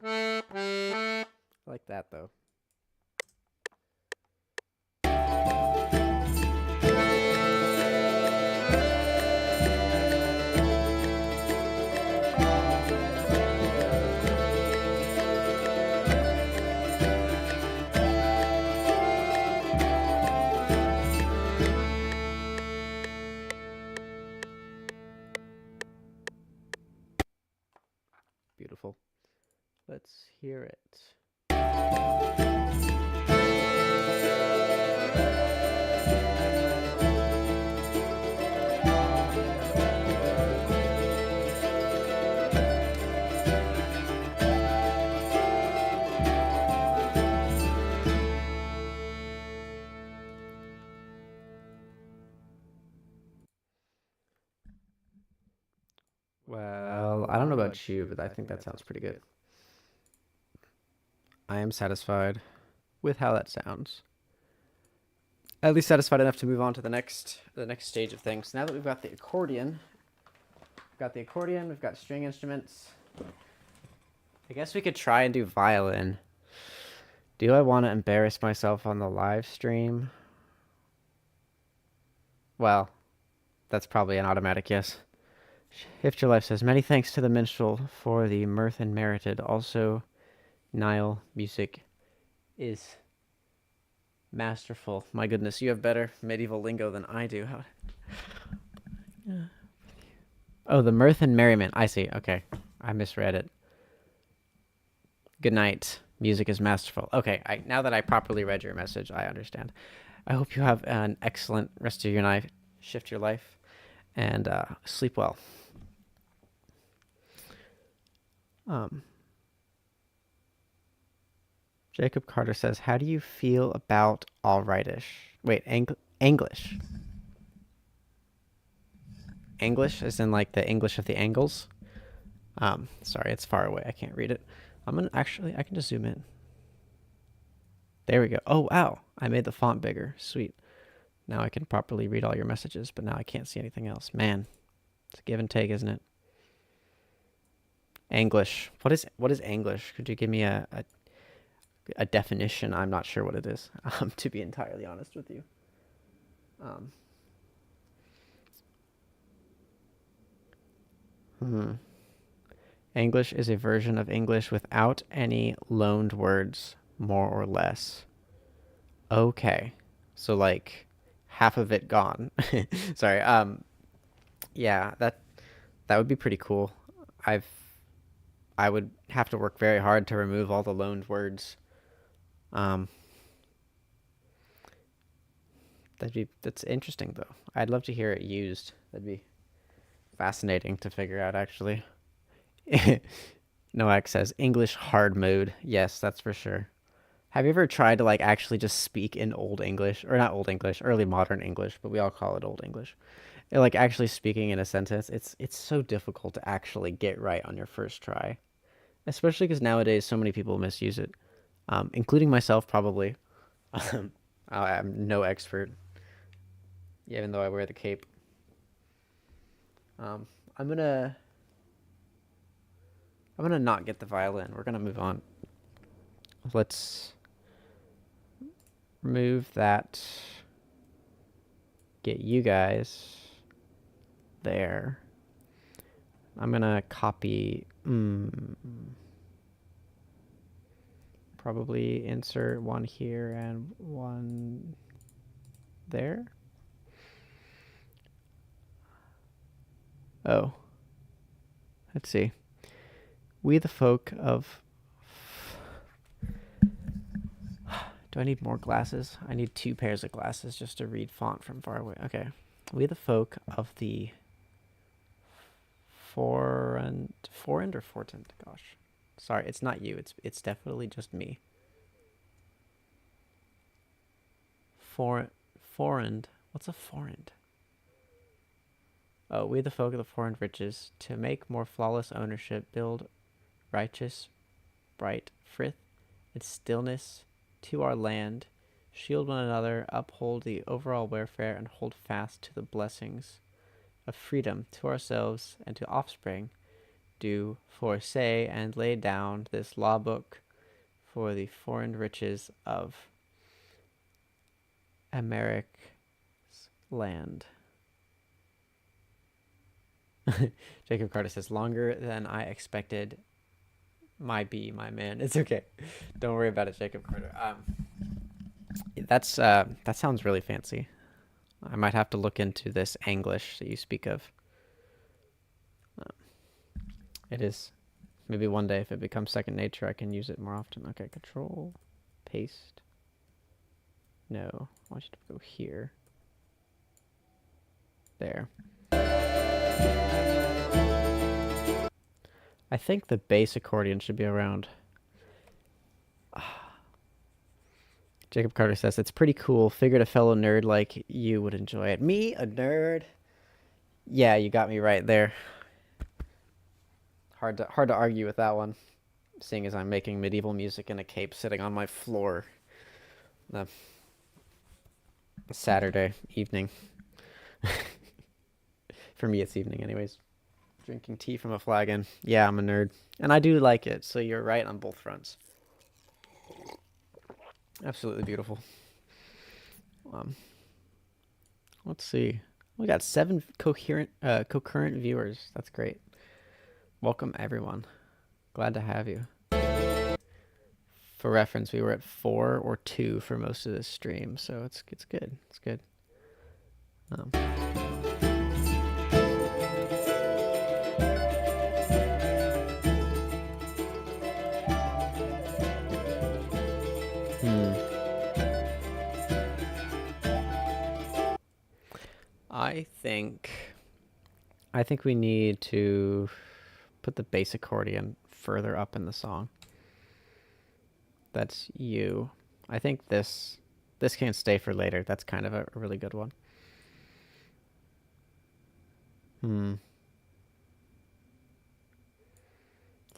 I like that though. Beautiful. Let's hear it. about you, but I think that sounds pretty good. I am satisfied with how that sounds. At least satisfied enough to move on to the next stage of things. Now that we've got the accordion, we've got string instruments. I guess we could try and do violin. Do I want to embarrass myself on the live stream? Well, that's probably an automatic yes. Shift Your Life says, many thanks to the minstrel for the mirth and merited. Also, Nile music is masterful. My goodness, you have better medieval lingo than I do. Oh, the mirth and merriment. I see. Okay. I misread it. Good night. Music is masterful. Okay. Now that I properly read your message, I understand. I hope you have an excellent rest of your night. Shift your life and sleep well. Jacob Carter says, how do you feel about all rightish? Wait, English. English as in like the English of the angles? Sorry, it's far away. I can't read it. I can just zoom in. There we go. Oh, wow. I made the font bigger. Sweet. Now I can properly read all your messages, but now I can't see anything else. Man, it's a give and take, isn't it? English. What is English? Could you give me a definition? I'm not sure what it is, to be entirely honest with you. English is a version of English without any loaned words, more or less. Okay. So like half of it gone. Sorry. Yeah, that would be pretty cool. I would have to work very hard to remove all the loaned words. That's interesting though. I'd love to hear it used. That'd be fascinating to figure out actually. Noak says English hard mode. Yes, that's for sure. Have you ever tried to like actually just speak in Old English, or not Old English, early modern English, but we all call it Old English? Like actually speaking in a sentence, it's so difficult to actually get right on your first try, especially because nowadays so many people misuse it, including myself probably. I'm no expert, even though I wear the cape. I'm gonna not get the violin. We're gonna move on. Let's remove that. Get you guys there. I'm gonna copy. Probably insert one here and one there. Oh. Let's see. We the folk of... Do I need more glasses? I need 2 pairs of glasses just to read font from far away. Okay. We the folk of the... Forend or Fortend? Gosh. Sorry, it's not you. It's definitely just me. Forend. What's a forend? Oh, we the folk of the forend riches, to make more flawless ownership, build righteous, bright frith and stillness to our land, shield one another, uphold the overall welfare, and hold fast to the blessings of freedom to ourselves and to offspring, do foresay and lay down this law book for the foreign riches of America's land. Jacob Carter says, longer than I expected. My man. It's okay. Don't worry about it, Jacob Carter. That sounds really fancy. I might have to look into this English that you speak of. It is. Maybe one day if it becomes second nature, I can use it more often. Okay, control, paste. No, I want you to go here. There. I think the bass accordion should be around. Jacob Carter says, it's pretty cool. Figured a fellow nerd like you would enjoy it. Me, a nerd? Yeah, you got me right there. hard to argue with that one, seeing as I'm making medieval music in a cape sitting on my floor. Saturday evening. For me, it's evening anyways. Drinking tea from a flagon. Yeah, I'm a nerd. And I do like it, so you're right on both fronts. Absolutely beautiful. Let's see. We got 7 concurrent viewers. That's great. Welcome, everyone. Glad to have you. For reference, we were at 4 or 2 for most of this stream, so it's good. It's good. I think we need to put the bass accordion further up in the song. That's you. I think this can stay for later. That's kind of a really good one.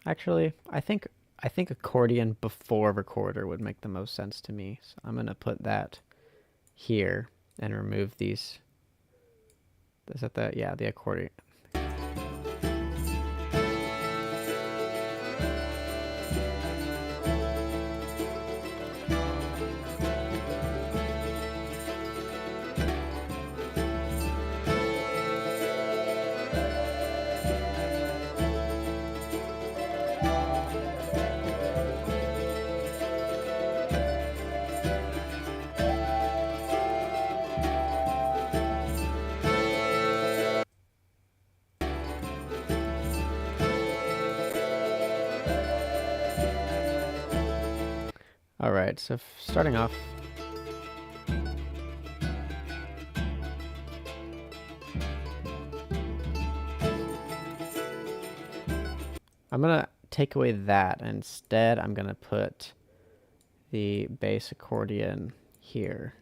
Actually, I think accordion before recorder would make the most sense to me. So I'm gonna put that here and remove these. Is that the accordion? Alright, so starting off, I'm gonna take away that. Instead, I'm gonna put the bass accordion here.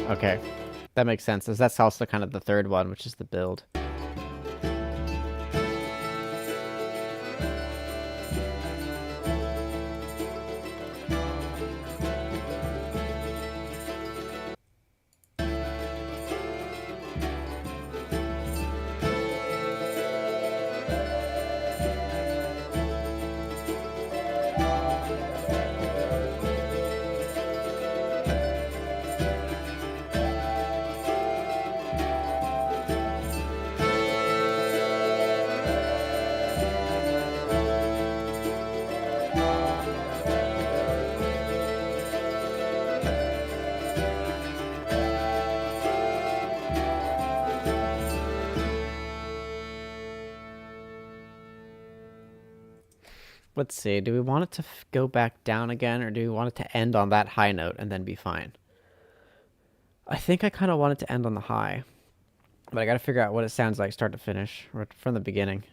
Okay. That makes sense, as that's also kind of the third one, which is the build. Let's see, do we want it to go back down again, or do we want it to end on that high note and then be fine? I think I kind of want it to end on the high, but I gotta figure out what it sounds like start to finish, or from the beginning.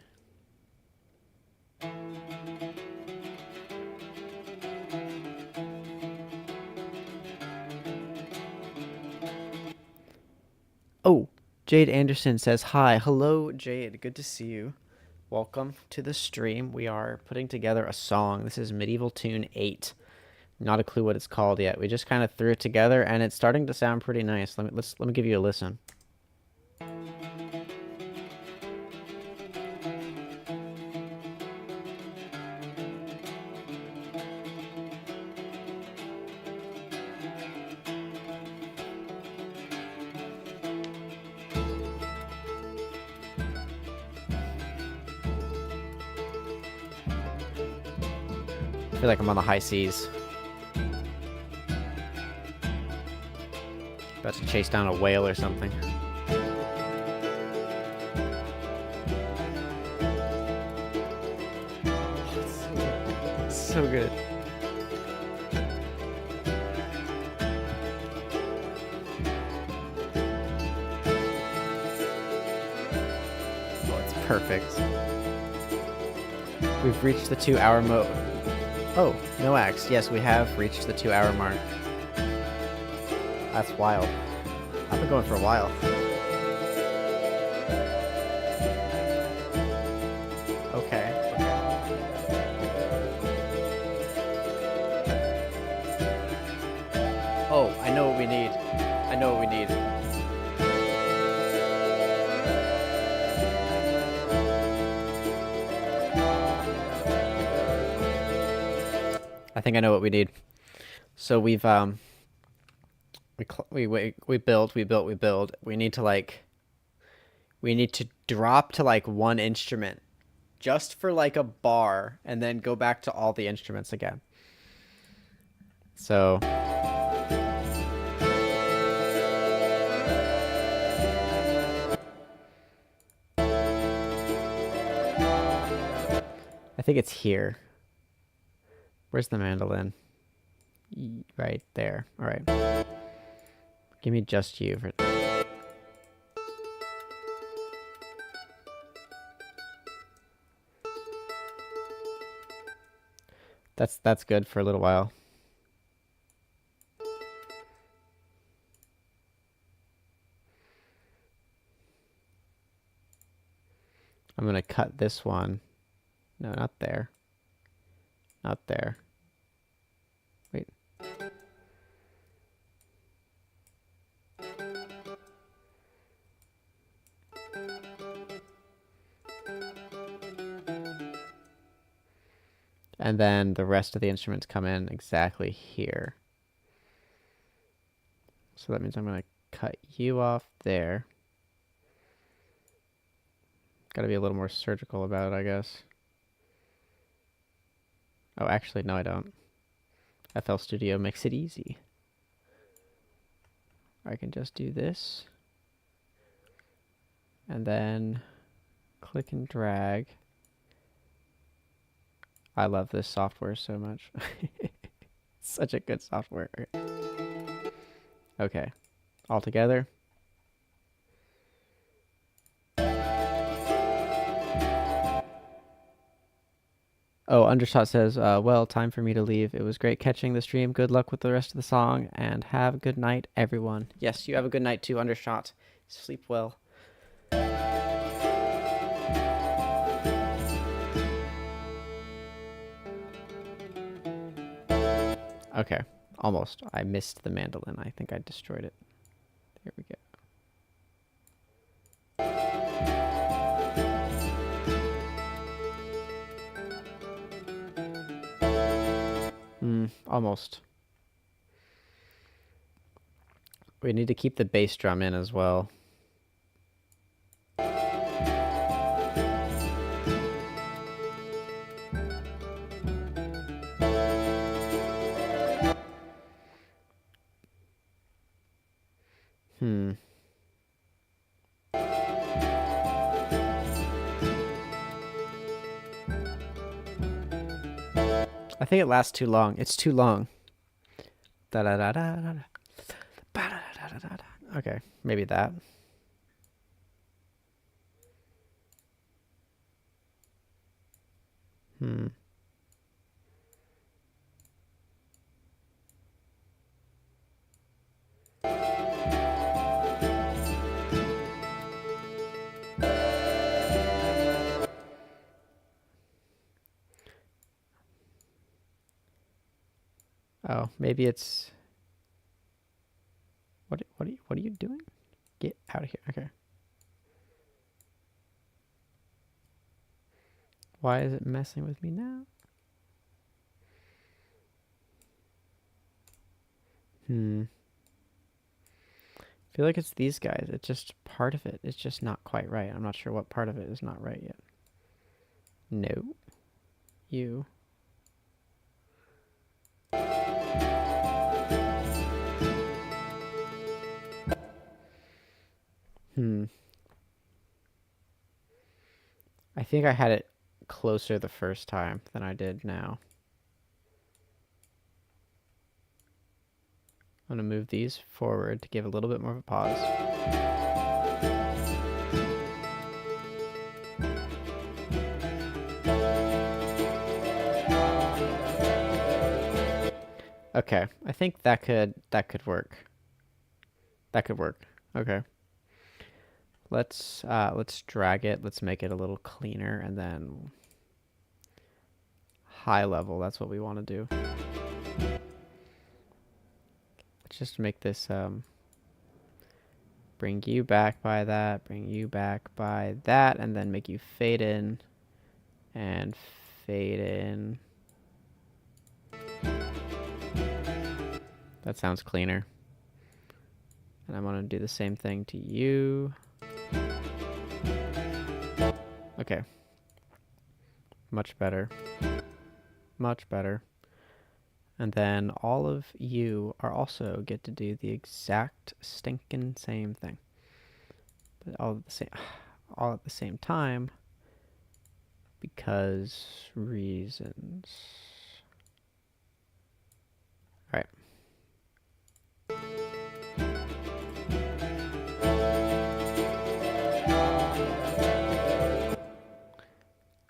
Oh, Jade Anderson says hi. Hello, Jade. Good to see you. Welcome to the stream. We are putting together a song. This is Medieval Tune 8. Not a clue what it's called yet. We just kind of threw it together, and it's starting to sound pretty nice. Let me give you a listen. I feel like I'm on the high seas. About to chase down a whale or something. It's so good. Oh, it's perfect. We've reached the 2-hour mode. Oh, no axe. Yes, we have reached the 2-hour mark. That's wild. I've been going for a while. Okay. Oh, I know what we need. I know what we need. I think I know what we need. So we've we build. We need to drop to like one instrument just for like a bar and then go back to all the instruments again. So I think it's here. Where's the mandolin? Right there. All right. Give me just you for. That's good for a little while. I'm gonna cut this one. No, not there. Not there. Wait. And then the rest of the instruments come in exactly here. So that means I'm going to cut you off there. Got to be a little more surgical about it, I guess. Oh, actually, no, I don't. FL Studio makes it easy. I can just do this. And then click and drag. I love this software so much. Such a good software. Okay. All together. Oh, Undershot says, well, time for me to leave. It was great catching the stream. Good luck with the rest of the song, and have a good night, everyone. Yes, you have a good night too, Undershot. Sleep well. Okay, almost. I missed the mandolin. I think I destroyed it. There we go. Almost. We need to keep the bass drum in as well. I think it lasts too long. It's too long. Da da da da da da. Okay, maybe that. Oh, maybe it's. What are you doing? Get out of here. Okay. Why is it messing with me now? I feel like it's these guys. It's just part of it. It's just not quite right. I'm not sure what part of it is not right yet. No. You. I think I had it closer the first time than I did now. I'm going to move these forward to give a little bit more of a pause. Okay, I think that could work. That could work. Okay. Let's drag it. Let's make it a little cleaner, and then high level. That's what we want to do. Let's just make this bring you back by that, bring you back by that, and then make you fade in and fade in. That sounds cleaner. And I'm going to do the same thing to you. Okay. Much better. Much better. And then all of you are also get to do the exact stinking same thing. But all at the same time because reasons. All right.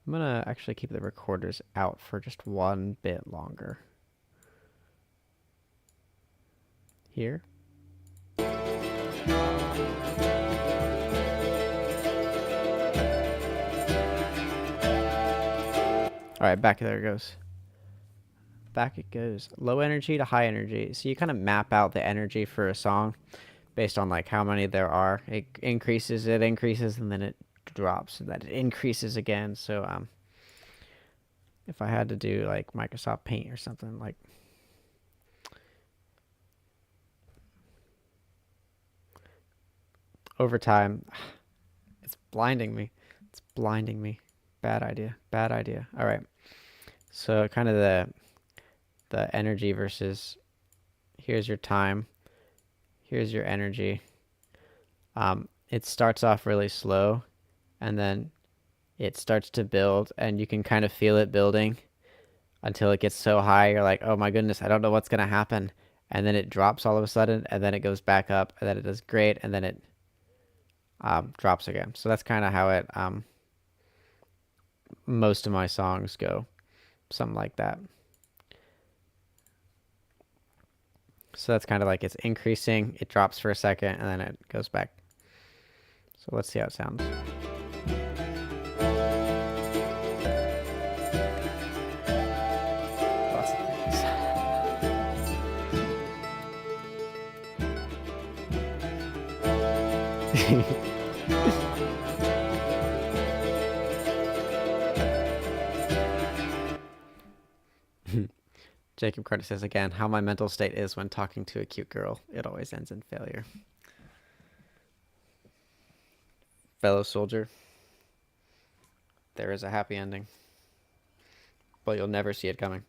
I'm gonna actually keep the recorders out for just one bit longer. Here. Alright, back there it goes. Back it goes. Low energy to high energy. So you kind of map out the energy for a song based on like how many there are. It increases, and then it drops, and then it increases again. So if I had to do like Microsoft Paint or something, like over time, it's blinding me. It's blinding me. Bad idea. Bad idea. All right. So kind of the energy versus here's your time. Here's your energy. It starts off really slow, and then it starts to build, and you can kind of feel it building until it gets so high. You're like, oh my goodness, I don't know what's going to happen. And then it drops all of a sudden, and then it goes back up, and then it does great, and then it drops again. So that's kind of how it most of my songs go, something like that. So that's kind of like it's increasing, it drops for a second, and then it goes back. So let's see how it sounds. Lots of things. Jacob Carter says again, how my mental state is when talking to a cute girl. It always ends in failure. Fellow soldier, there is a happy ending, but you'll never see it coming.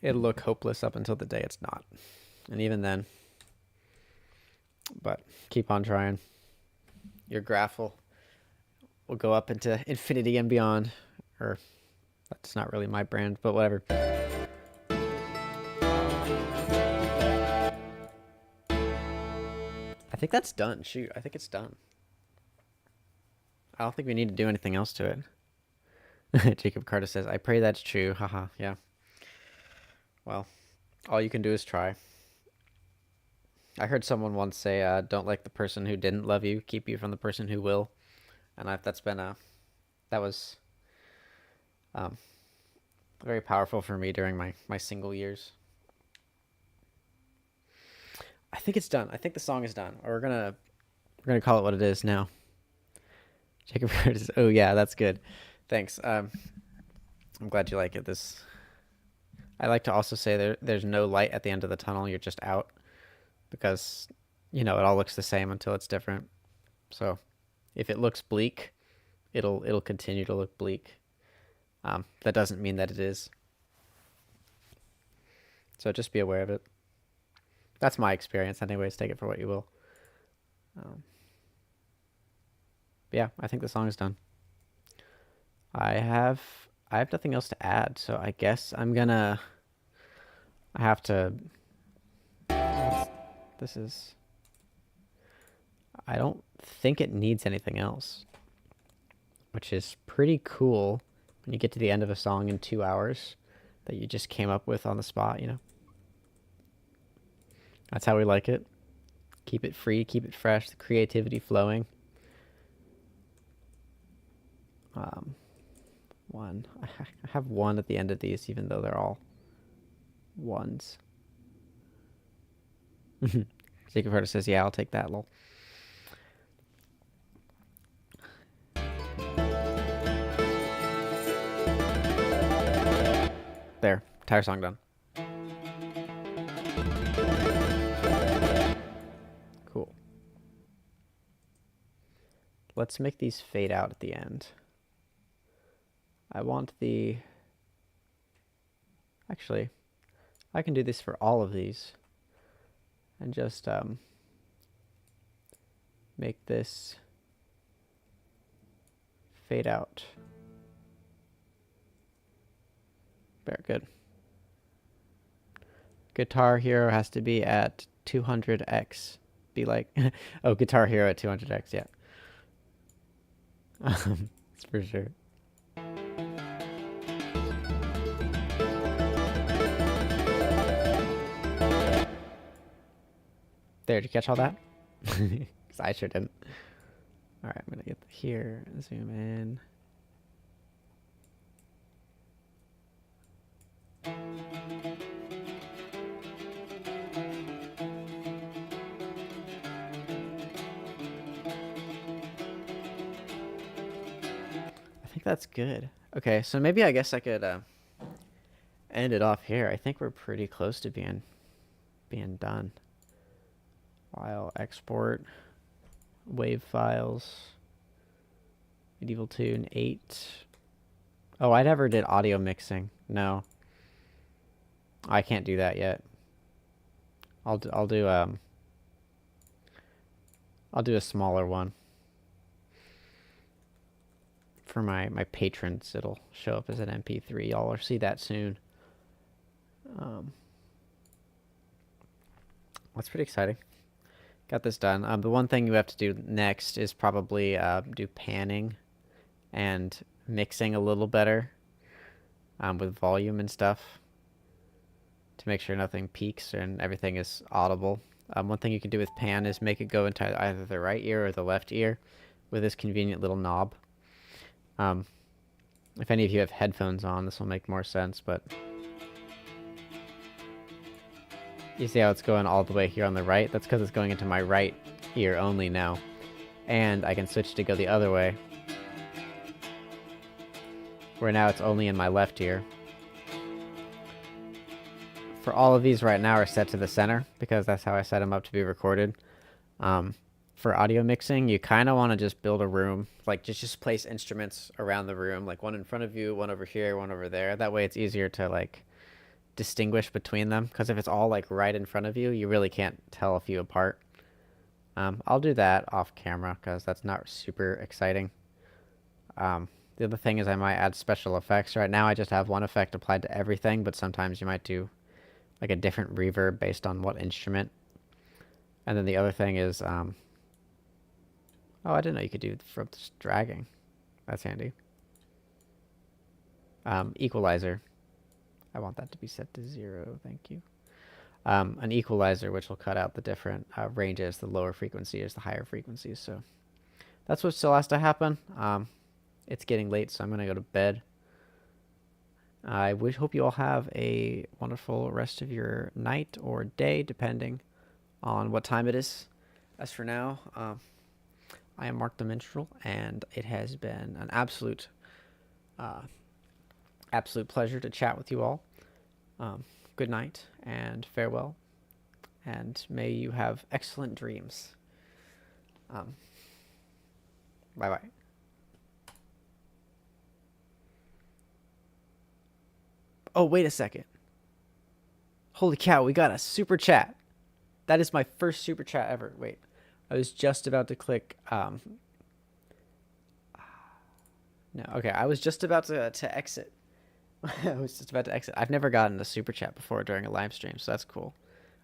It'll look hopeless up until the day it's not. And even then, but keep on trying. Your graph will go up into infinity and beyond. Or that's not really my brand, but whatever. I think that's done. Shoot, I think it's done. I don't think we need to do anything else to it. Jacob Carter says, I pray that's true. Haha, yeah. Well, all you can do is try. I heard someone once say, don't like the person who didn't love you, keep you from the person who will. And that's been that was very powerful for me during my single years. I think it's done. I think the song is done. Or we're gonna call it what it is now. Jacob says, oh yeah, that's good. Thanks. I'm glad you like it. I like to also say there's no light at the end of the tunnel. You're just out, because it all looks the same until it's different. So if it looks bleak, it'll continue to look bleak. That doesn't mean that it is. So just be aware of it. That's my experience anyways. Take it for what you will. Yeah, I think the song is done. I have nothing else to add, so I guess I have to... This is... I don't think it needs anything else, which is pretty cool when you get to the end of a song in 2 hours that you just came up with on the spot, That's how we like it. Keep it free, keep it fresh, the creativity flowing. One. I have one at the end of these, even though they're all ones. Jacob Herter says, yeah, I'll take that, lol. There. Entire song done. Cool. Let's make these fade out at the end. I want the... Actually, I can do this for all of these. And just make this fade out. Very good. Guitar Hero has to be at 200x. Be like, oh, Guitar Hero at 200x, yeah. That's for sure. There, did you catch all that? Because I sure didn't. Alright, I'm going to get here, zoom in. I think that's good. Okay, so maybe I guess I could end it off here. I think we're pretty close to being done. File export, wave files, medieval tune 8. Oh, I never did audio mixing. No, I can't do that yet. I'll do a smaller one for my patrons. It'll show up as an MP3. Y'all will see that soon. That's pretty exciting. Got this done. The one thing you have to do next is probably do panning and mixing a little better with volume and stuff to make sure nothing peaks and everything is audible. One thing you can do with pan is make it go into either the right ear or the left ear with this convenient little knob. If any of you have headphones on, this will make more sense, but you see how it's going all the way here on the right? That's because it's going into my right ear only now. And I can switch to go the other way, where now it's only in my left ear. For all of these right now are set to the center, because that's how I set them up to be recorded. For audio mixing, you kind of want to just build a room, like just place instruments around the room, like one in front of you, one over here, one over there. That way it's easier to like distinguish between them, because if it's all like right in front of you, you really can't tell a few apart. I'll do that off camera because that's not super exciting. The other thing is I might add special effects. Right now I just have one effect applied to everything, but sometimes you might do like a different reverb based on what instrument. And then the other thing is oh, I didn't know you could do from just dragging. That's handy. Equalizer. I want that to be set to 0, thank you. An equalizer, which will cut out the different ranges, the lower frequencies, the higher frequencies. So that's what still has to happen. It's getting late, so I'm going to go to bed. I hope you all have a wonderful rest of your night or day, depending on what time it is. As for now, I am Mark the Minstrel, and it has been an absolute pleasure to chat with you all. Good night and farewell, and may you have excellent dreams. Bye-bye. Oh, wait a second. Holy cow, we got a super chat. That is my first super chat ever. Wait, I was just about to click... No, okay, I was just about to exit. I was just about to exit. I've never gotten a super chat before during a live stream, so that's cool.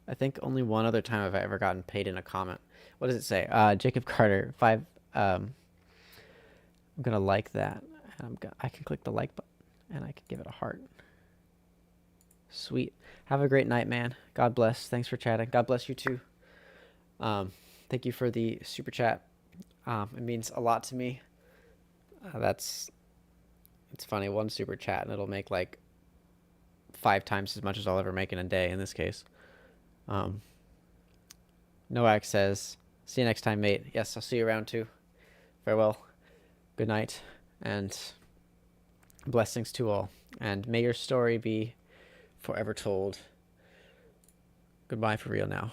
I think only one other time have I ever gotten paid in a comment. What does it say? Jacob Carter, 5. I'm gonna like that. I can click the like button, and I can give it a heart. Sweet. Have a great night, man. God bless. Thanks for chatting. God bless you too. Thank you for the super chat. It means a lot to me. It's funny, one super chat and it'll make like 5 times as much as I'll ever make in a day in this case. Noak says, see you next time, mate. Yes, I'll see you around too. Farewell. Good night. And blessings to all. And may your story be forever told. Goodbye for real now.